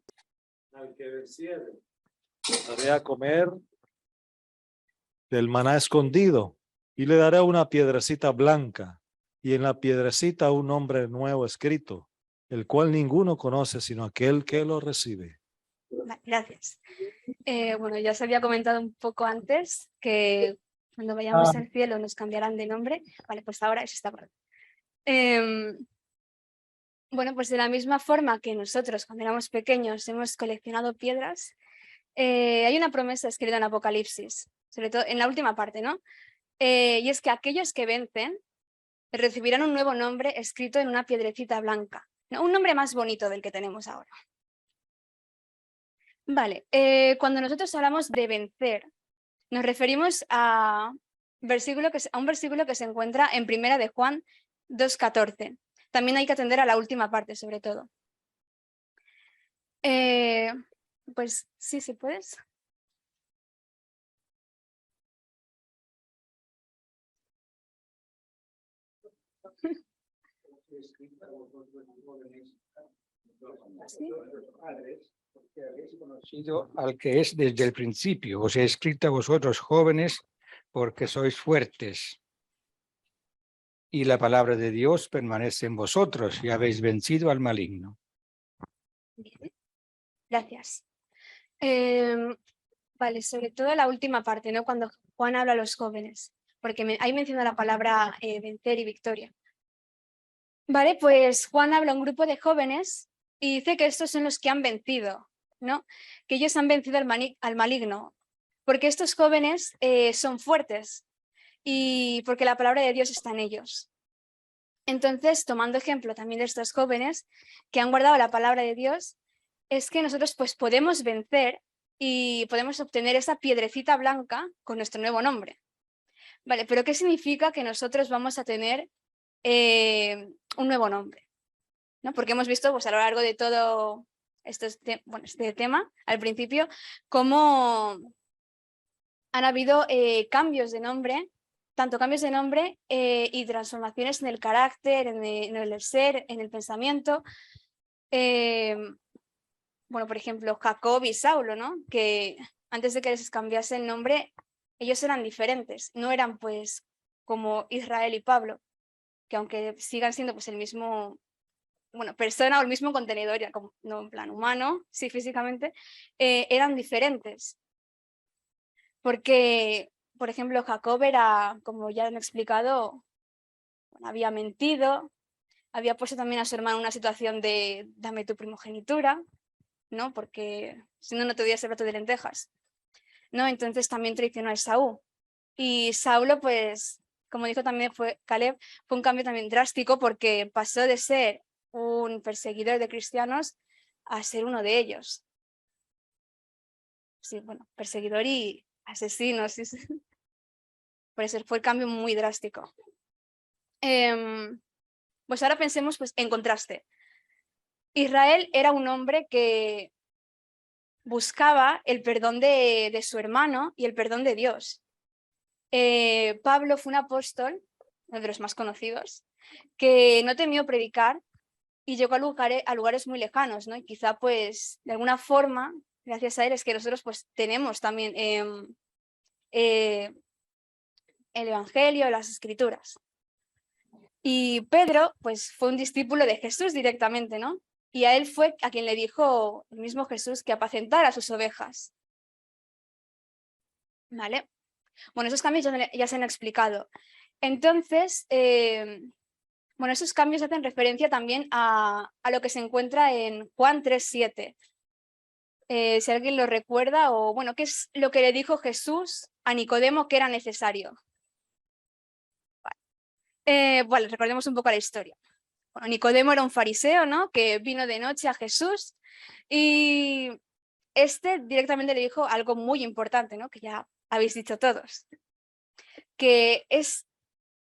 Al que venciere, daré a comer del maná escondido y le daré una piedrecita blanca y en la piedrecita un nombre nuevo escrito, el cual ninguno conoce sino aquel que lo recibe. Vale, gracias. Bueno, ya os había comentado un poco antes que cuando vayamos al cielo nos cambiarán de nombre. Vale, pues ahora eso está por ahí. Bueno, pues de la misma forma que nosotros cuando éramos pequeños hemos coleccionado piedras, hay una promesa escrita en Apocalipsis, sobre todo en la última parte, ¿no? Y es que aquellos que vencen recibirán un nuevo nombre escrito en una piedrecita blanca, ¿no? Un nombre más bonito del que tenemos ahora. Vale, cuando nosotros hablamos de vencer, nos referimos a un versículo que se encuentra en Primera de Juan 2:14. También hay que atender a la última parte, sobre todo. Pues sí, si puedes. Porque habéis conocido al que es desde el principio. Os he escrito a vosotros jóvenes porque sois fuertes. Y la palabra de Dios permanece en vosotros y habéis vencido al maligno. Bien. Gracias. Vale, sobre todo la última parte, ¿no? Cuando Juan habla a los jóvenes, porque ahí menciona la palabra vencer y victoria. Vale, pues Juan habla a un grupo de jóvenes y dice que estos son los que han vencido, ¿no? Que ellos han vencido al maligno, porque estos jóvenes son fuertes y porque la palabra de Dios está en ellos. Entonces, tomando ejemplo también de estos jóvenes que han guardado la palabra de Dios, es que nosotros pues podemos vencer y podemos obtener esa piedrecita blanca con nuestro nuevo nombre. Vale, pero ¿qué significa que nosotros vamos a tener un nuevo nombre? ¿No? Porque hemos visto pues, a lo largo de todo este tema, al principio, cómo han habido cambios de nombre, tanto cambios de nombre y transformaciones en el carácter, en el ser, en el pensamiento. Bueno, por ejemplo, Jacob y Saulo, ¿no? Que antes de que les cambiase el nombre, ellos eran diferentes, no eran pues como Israel y Pablo, que aunque sigan siendo pues el mismo, bueno, persona o el mismo contenedor, no en plan humano, sí físicamente, eran diferentes. Porque, por ejemplo, Jacob era, como ya han explicado, bueno, había mentido, había puesto también a su hermano en una situación de dame tu primogenitura, ¿no? Porque si no, no te doy ese plato de lentejas, ¿no? Entonces también traicionó a Esaú. Y Saulo, pues, como dijo también Caleb, fue un cambio también drástico porque pasó de ser un perseguidor de cristianos a ser uno de ellos. Sí, bueno, perseguidor y asesino, sí. Por eso fue el cambio muy drástico. Pues ahora pensemos pues, en contraste. Israel era un hombre que buscaba el perdón de su hermano y el perdón de Dios. Pablo fue un apóstol, uno de los más conocidos, que no temió predicar y llegó a lugares muy lejanos, ¿no? Y quizá pues de alguna forma, gracias a él, es que nosotros pues tenemos también el Evangelio, las Escrituras. Y Pedro pues fue un discípulo de Jesús directamente, ¿no? Y a él fue a quien le dijo el mismo Jesús que apacentara a sus ovejas. ¿Vale? Bueno, esos cambios ya se han explicado. Entonces, bueno, esos cambios hacen referencia también a lo que se encuentra en Juan 3:7. Si alguien lo recuerda, o bueno, ¿qué es lo que le dijo Jesús a Nicodemo que era necesario? Bueno, recordemos un poco la historia. Bueno, Nicodemo era un fariseo, ¿no? Que vino de noche a Jesús y este directamente le dijo algo muy importante, ¿no? Que ya habéis dicho todos, que es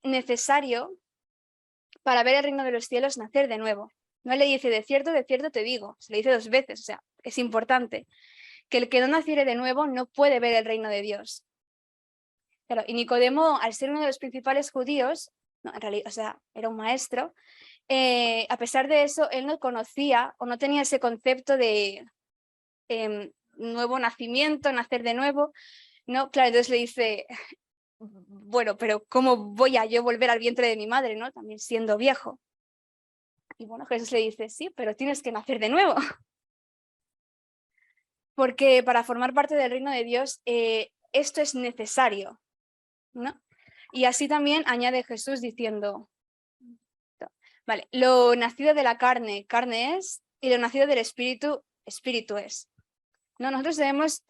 necesario para ver el reino de los cielos nacer de nuevo. No le dice de cierto te digo, se le dice 2 veces, o sea, es importante que el que no naciere de nuevo no puede ver el reino de Dios. Claro, y Nicodemo, al ser uno de los principales judíos, no, en realidad, o sea, era un maestro, a pesar de eso, él no conocía o no tenía ese concepto de nuevo nacimiento, nacer de nuevo, ¿no? Claro, entonces le dice, bueno, pero ¿cómo voy a yo volver al vientre de mi madre, ¿no? También siendo viejo. Y bueno, Jesús le dice, sí, pero tienes que nacer de nuevo. Porque para formar parte del reino de Dios, esto es necesario, ¿no? Y así también añade Jesús diciendo, vale, lo nacido de la carne, carne es, y lo nacido del espíritu, espíritu es. ¿No? Nosotros debemos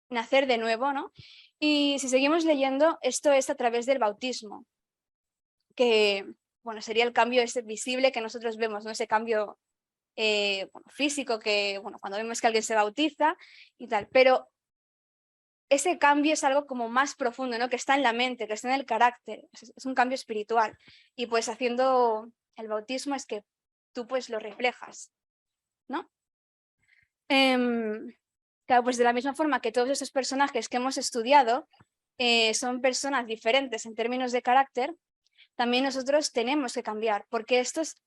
nacer de nuevo, ¿no? Y si seguimos leyendo, esto es a través del bautismo, que, bueno, sería el cambio ese visible que nosotros vemos, ¿no? Ese cambio bueno, físico que, bueno, cuando vemos que alguien se bautiza y tal, pero ese cambio es algo como más profundo, ¿no? Que está en la mente, que está en el carácter, es un cambio espiritual. Y pues haciendo el bautismo es que tú pues lo reflejas, ¿no? Claro, pues de la misma forma que todos esos personajes que hemos estudiado son personas diferentes en términos de carácter, también nosotros tenemos que cambiar, porque estos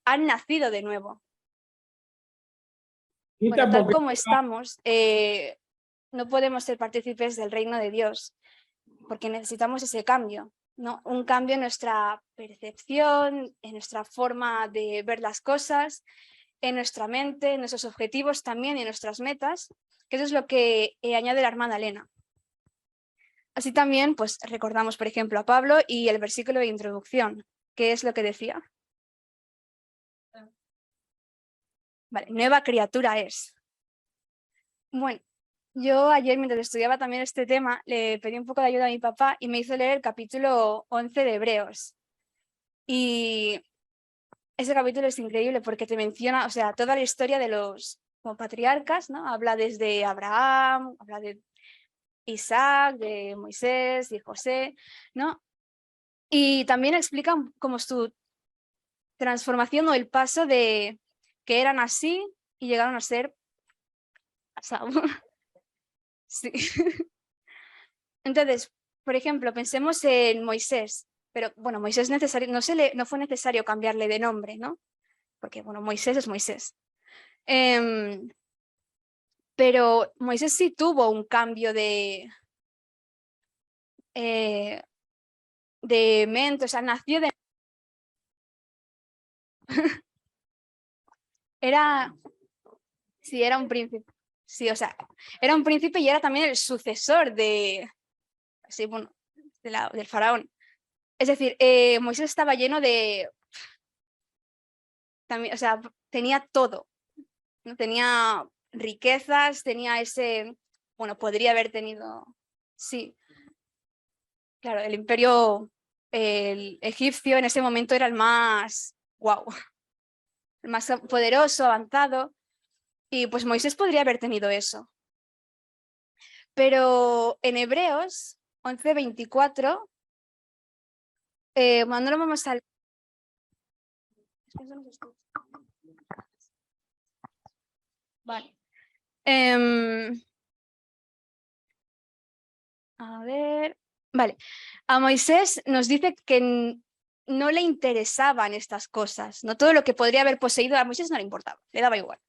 han nacido de nuevo. Bueno, tal como estamos, no podemos ser partícipes del reino de Dios, porque necesitamos ese cambio, ¿no? Un cambio en nuestra percepción, en nuestra forma de ver las cosas, en nuestra mente, en nuestros objetivos también y en nuestras metas, que eso es lo que añade la hermana Elena. Así también, pues recordamos, por ejemplo, a Pablo y el versículo de introducción, que es lo que decía. Vale, nueva criatura es. Bueno, yo ayer mientras estudiaba también este tema, le pedí un poco de ayuda a mi papá y me hizo leer el capítulo 11 de Hebreos. Y ese capítulo es increíble porque te menciona, o sea, toda la historia de los como patriarcas, ¿no? Habla desde Abraham, habla de Isaac, de Moisés, de José, ¿no? Y también explica cómo su transformación o el paso de que eran así y llegaron a ser sí. Entonces, por ejemplo, pensemos en Moisés, pero bueno, Moisés no fue necesario cambiarle de nombre, ¿no? Porque bueno, Moisés es Moisés. Pero Moisés sí tuvo un cambio de mente, o sea, nació de... Sí, era un príncipe. Sí, o sea, era un príncipe y era también el sucesor sí, bueno, del faraón. Es decir, Moisés estaba lleno de... También, o sea, tenía todo, ¿no? Tenía riquezas, tenía ese... Bueno, podría haber tenido... Sí. Claro, el imperio egipcio en ese momento era el más... ¡Wow! El más poderoso, avanzado. Y pues Moisés podría haber tenido eso. Pero en Hebreos 11:24, bueno, no lo vamos a... Vale. A ver... Vale. A Moisés nos dice que no le interesaban estas cosas, no todo lo que podría haber poseído a Moisés no le importaba, le daba igual.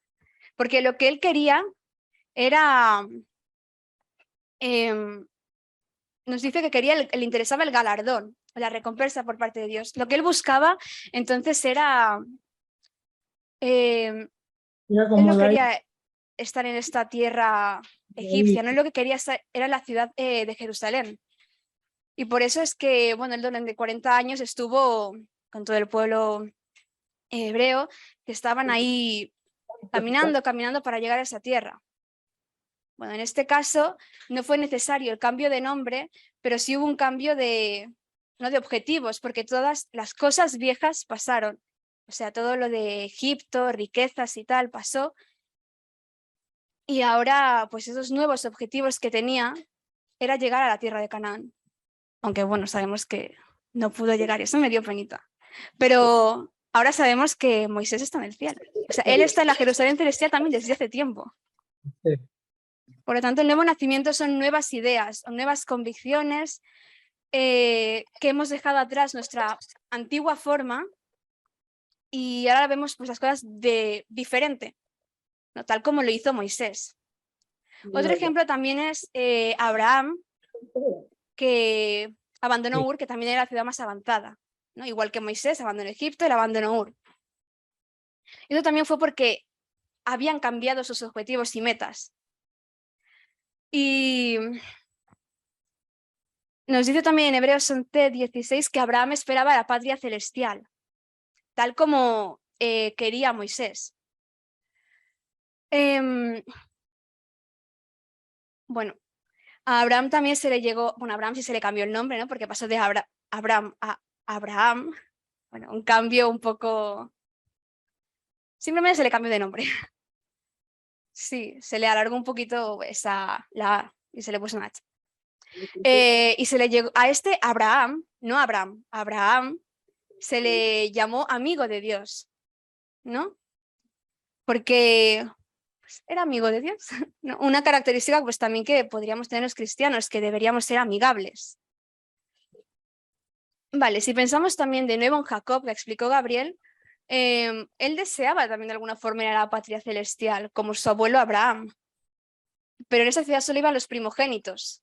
Porque lo que él quería era... nos dice que le interesaba el galardón, la recompensa por parte de Dios. Lo que él buscaba entonces era... él no quería estar en esta tierra egipcia, no, lo que quería era la ciudad de Jerusalén. Y por eso es que, bueno, él durante 40 años estuvo con todo el pueblo hebreo, que estaban ahí caminando para llegar a esa tierra. Bueno, en este caso no fue necesario el cambio de nombre, pero sí hubo un cambio no de objetivos, porque todas las cosas viejas pasaron. O sea, todo lo de Egipto, riquezas y tal pasó. Y ahora, pues esos nuevos objetivos que tenía era llegar a la tierra de Canaán. Aunque bueno, sabemos que no pudo llegar, eso me dio penita. Pero ahora sabemos que Moisés está en el cielo. O sea, él está en la Jerusalén celestial también desde hace tiempo. Sí. Por lo tanto, el nuevo nacimiento son nuevas ideas, o nuevas convicciones, que hemos dejado atrás nuestra antigua forma y ahora vemos pues, las cosas diferente, ¿no? Tal como lo hizo Moisés. Otro ejemplo también es Abraham, que abandonó Ur, que también era la ciudad más avanzada, ¿no? Igual que Moisés abandonó Egipto, él abandonó Ur. Eso también fue porque habían cambiado sus objetivos y metas. Y nos dice también en Hebreos 11:16 que Abraham esperaba la patria celestial, tal como quería Moisés. Bueno, a Abraham también se le llegó, bueno, a Abraham sí se le cambió el nombre, ¿no? Porque pasó de Abraham a Abraham. Bueno, un cambio un poco... Simplemente se le cambió de nombre. Sí, se le alargó un poquito la A y se le puso una H. Y se le llegó a Abraham, no Abraham, Abraham se le llamó amigo de Dios, ¿no? Porque pues, era amigo de Dios, ¿no? Una característica pues también que podríamos tener los cristianos, que deberíamos ser amigables. Vale, si pensamos también de nuevo en Jacob, que explicó Gabriel, él deseaba también de alguna forma ir a la patria celestial, como su abuelo Abraham. Pero en esa ciudad solo iban los primogénitos.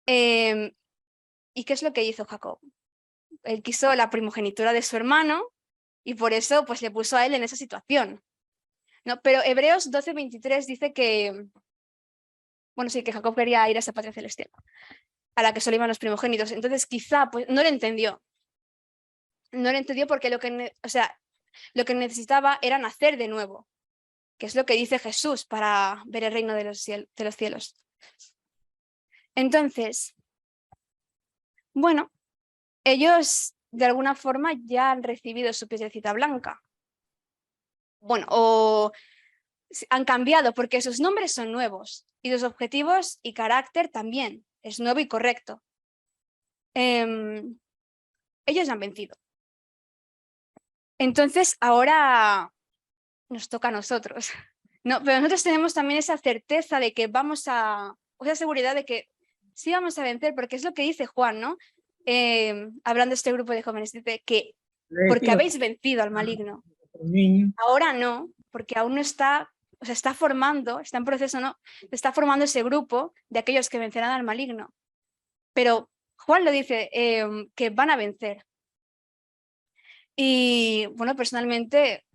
¿Y qué es lo que hizo Jacob? Él quiso la primogenitura de su hermano y por eso pues le puso a él en esa situación. ¿No? Pero Hebreos 12:23 dice que, bueno, sí, que Jacob quería ir a esa patria celestial, a la que solo iban los primogénitos. Entonces quizá pues, no lo entendió. No lo entendió porque lo que necesitaba era nacer de nuevo, que es lo que dice Jesús para ver el reino de los cielos. Entonces, bueno, ellos de alguna forma ya han recibido su piedrecita blanca. Bueno, o han cambiado porque sus nombres son nuevos y sus objetivos y carácter también es nuevo y correcto. Ellos han vencido. Entonces ahora nos toca a nosotros. No, pero nosotros tenemos también esa certeza de que vamos a, o esa seguridad de que sí vamos a vencer, porque es lo que dice Juan, ¿no? Hablando de este grupo de jóvenes, dice que porque habéis vencido al maligno. Ahora no, porque aún no está, o sea, está formando, está en proceso, ¿no? Está formando ese grupo de aquellos que vencerán al maligno. Pero Juan lo dice, que van a vencer. Y bueno, personalmente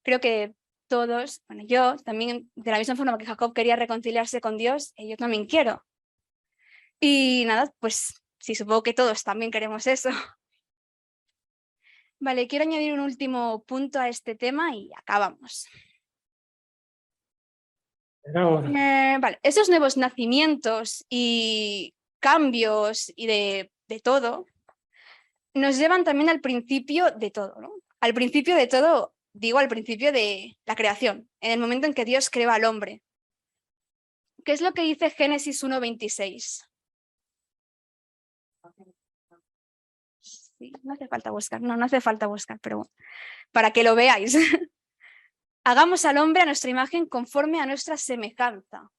creo que todos, bueno, yo también, de la misma forma que Jacob quería reconciliarse con Dios, yo también quiero. Y nada, pues sí, supongo que todos también queremos eso. Vale, quiero añadir un último punto a este tema y acabamos. Vale, esos nuevos nacimientos y cambios y de todo nos llevan también al principio de todo, ¿no? Al principio de todo, digo al principio de la creación, en el momento en que Dios creó al hombre. ¿Qué es lo que dice Génesis 1:26? Sí, no hace falta buscar, no hace falta buscar, pero bueno, para que lo veáis. Hagamos al hombre a nuestra imagen conforme a nuestra semejanza.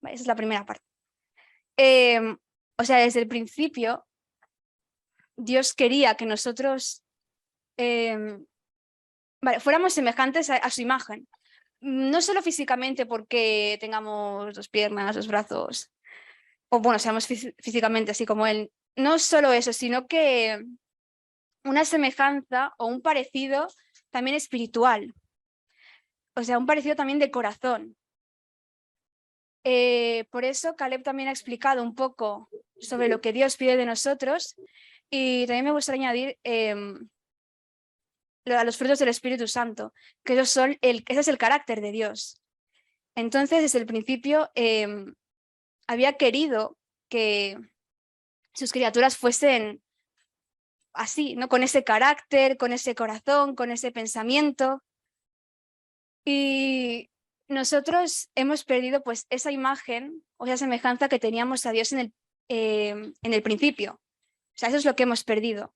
Esa es la primera parte. O sea, desde el principio, Dios quería que nosotros fuéramos semejantes a su imagen. No solo físicamente porque tengamos 2 piernas, 2 brazos, o bueno, seamos físicamente así como Él. No solo eso, sino que una semejanza o un parecido también espiritual. O sea, un parecido también de corazón. Por eso Caleb también ha explicado un poco sobre lo que Dios pide de nosotros y también me gustaría añadir a los frutos del Espíritu Santo, que ese es el carácter de Dios. Entonces, desde el principio había querido que sus criaturas fuesen así, ¿no? Con ese carácter, con ese corazón, con ese pensamiento. Y nosotros hemos perdido pues esa imagen o esa semejanza que teníamos a Dios en el principio. O sea, eso es lo que hemos perdido.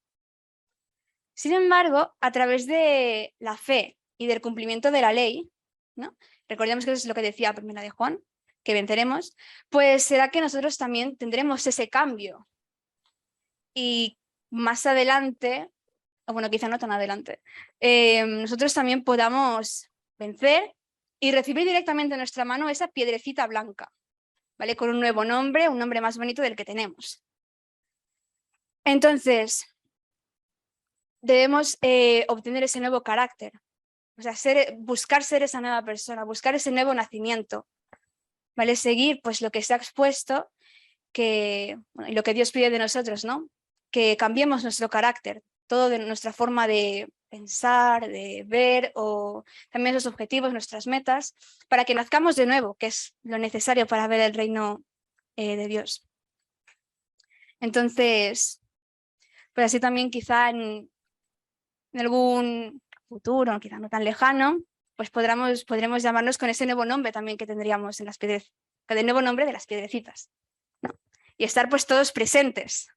Sin embargo, a través de la fe y del cumplimiento de la ley, ¿no? Recordemos que eso es lo que decía primera de Juan, que venceremos, pues será que nosotros también tendremos ese cambio. Y más adelante, o bueno, quizá no tan adelante, nosotros también podamos vencer y recibir directamente en nuestra mano esa piedrecita blanca, ¿vale? Con un nuevo nombre, un nombre más bonito del que tenemos. Entonces, debemos obtener ese nuevo carácter, o sea, buscar ser esa nueva persona, buscar ese nuevo nacimiento, ¿vale? Seguir pues lo que se ha expuesto y lo que Dios pide de nosotros, ¿no? Que cambiemos nuestro carácter, todo de nuestra forma de pensar, de ver o también los objetivos, nuestras metas, para que nazcamos de nuevo, que es lo necesario para ver el reino de Dios. Entonces, pues así también quizá en algún futuro, quizá no tan lejano, pues podremos llamarnos con ese nuevo nombre también que tendríamos en las piedras, con el nuevo nombre de las piedrecitas, ¿no? Y estar pues todos presentes.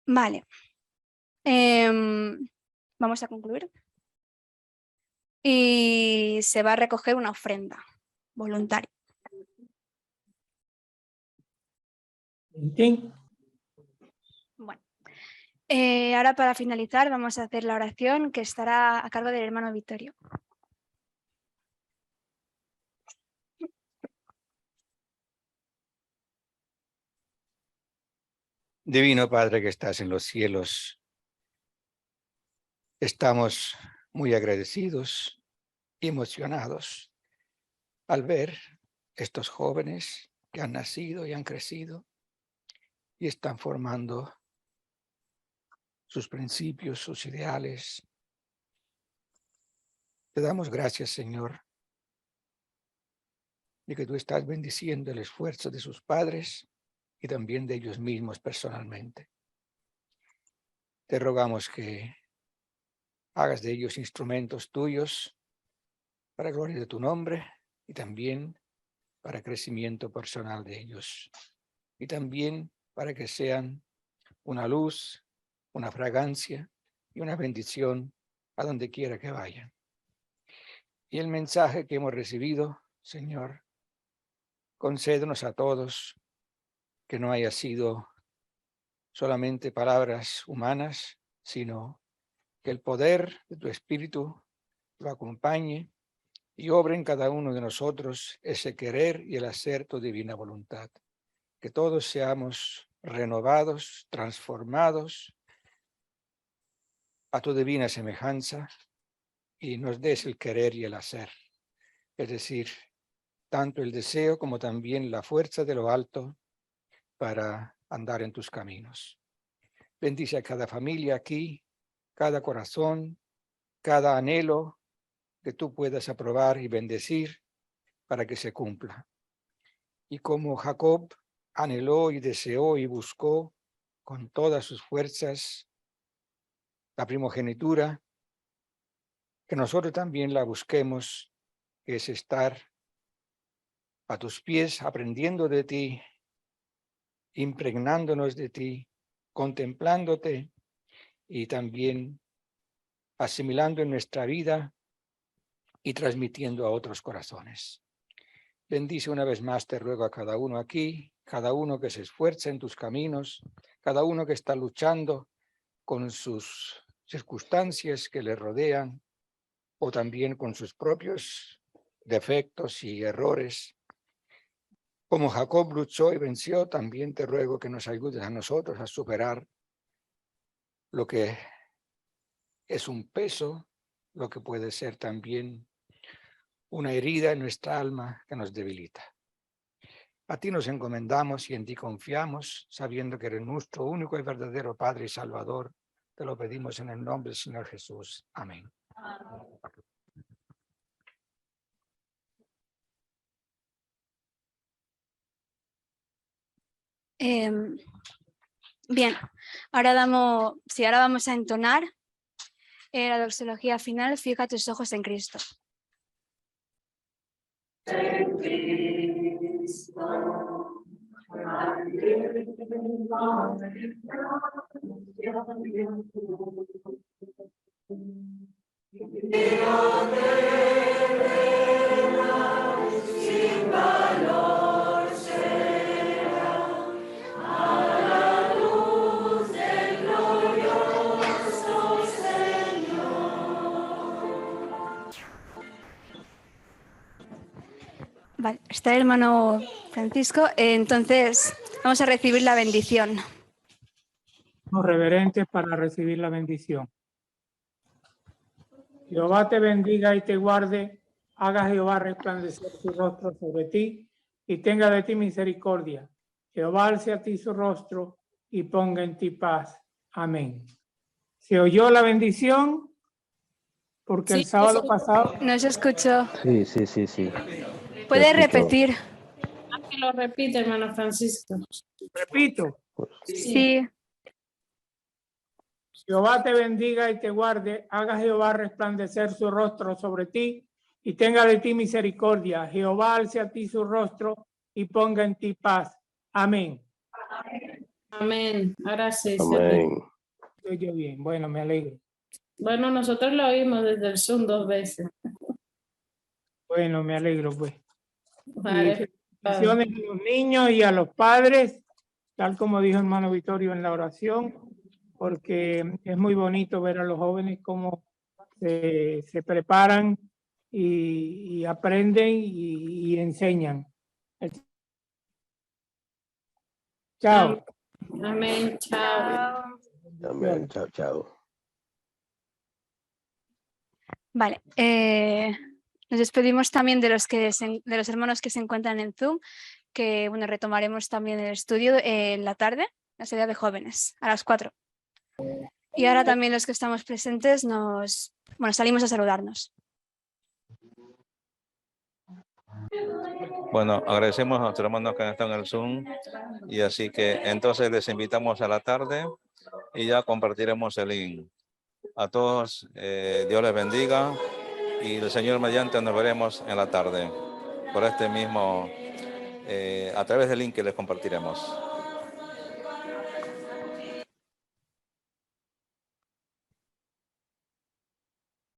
Vale. Vamos a concluir. Y se va a recoger una ofrenda voluntaria. Ahora para finalizar vamos a hacer la oración que estará a cargo del hermano Vittorio. Divino Padre que estás en los cielos, estamos muy agradecidos y emocionados al ver estos jóvenes que han nacido y han crecido y están formando sus principios, sus ideales. Te damos gracias, Señor, de que tú estás bendiciendo el esfuerzo de sus padres y también de ellos mismos personalmente. Te rogamos que hagas de ellos instrumentos tuyos para gloria de tu nombre y también para crecimiento personal de ellos. Y también para que sean una luz, una fragancia y una bendición a donde quiera que vayan. Y el mensaje que hemos recibido, Señor, concédenos a todos que no haya sido solamente palabras humanas, sino que el poder de tu Espíritu lo acompañe y obre en cada uno de nosotros ese querer y el hacer tu divina voluntad. Que todos seamos renovados, transformados a tu divina semejanza y nos des el querer y el hacer. Es decir, tanto el deseo como también la fuerza de lo alto para andar en tus caminos. Bendice a cada familia aquí, cada corazón, cada anhelo que tú puedas aprobar y bendecir para que se cumpla. Y como Jacob anheló y deseó y buscó con todas sus fuerzas la primogenitura, que nosotros también la busquemos, que es estar a tus pies aprendiendo de ti, impregnándonos de ti, contemplándote y también asimilando en nuestra vida y transmitiendo a otros corazones. Bendice una vez más, te ruego, a cada uno aquí, cada uno que se esfuerza en tus caminos, cada uno que está luchando con sus circunstancias que le rodean o también con sus propios defectos y errores. Como Jacob luchó y venció, también te ruego que nos ayudes a nosotros a superar lo que es un peso, lo que puede ser también una herida en nuestra alma que nos debilita. A ti nos encomendamos y en ti confiamos, sabiendo que eres nuestro único y verdadero Padre y Salvador. Te lo pedimos en el nombre del Señor Jesús. Amén. Bien, ahora vamos a entonar la doxología final. Fija tus ojos en Cristo. En Cristo, sin valor será a la luz del glorioso Señor. Vale, está el hermano Francisco. Entonces vamos a recibir la bendición. Los reverentes para recibir la bendición. Jehová te bendiga y te guarde, haga Jehová resplandecer su rostro sobre ti y tenga de ti misericordia. Jehová alce a ti su rostro y ponga en ti paz. Amén. ¿Se oyó la bendición? Porque Sí, el sábado pasado... No se escuchó. Sí. ¿Puedes repetir? Que lo repite, hermano Francisco. Repito. Sí. Jehová te bendiga y te guarde, haga Jehová resplandecer su rostro sobre ti y tenga de ti misericordia. Jehová alce a ti su rostro y ponga en ti paz. Amén. Amén. Ahora sí. Amén. Se oye bien. Bueno, me alegro. Bueno, nosotros lo oímos desde el Zoom 2 veces. Bueno, me alegro, pues. Vale. Felicitaciones a los niños y a los padres, tal como dijo hermano Vittorio en la oración. porque es muy bonito ver a los jóvenes cómo se preparan y aprenden y enseñan. Chao. Amén. Chao. Amén. Chao, chao. Vale. Nos despedimos también de de los hermanos que se encuentran en Zoom, que bueno, retomaremos también el estudio en la tarde, la salida de jóvenes, a las 4. Y ahora también los que estamos presentes salimos a saludarnos. Bueno, agradecemos a nuestros hermanos que han estado en el Zoom y así que entonces les invitamos a la tarde y ya compartiremos el link. A todos, Dios les bendiga y el Señor mediante nos veremos en la tarde por este mismo, a través del link que les compartiremos.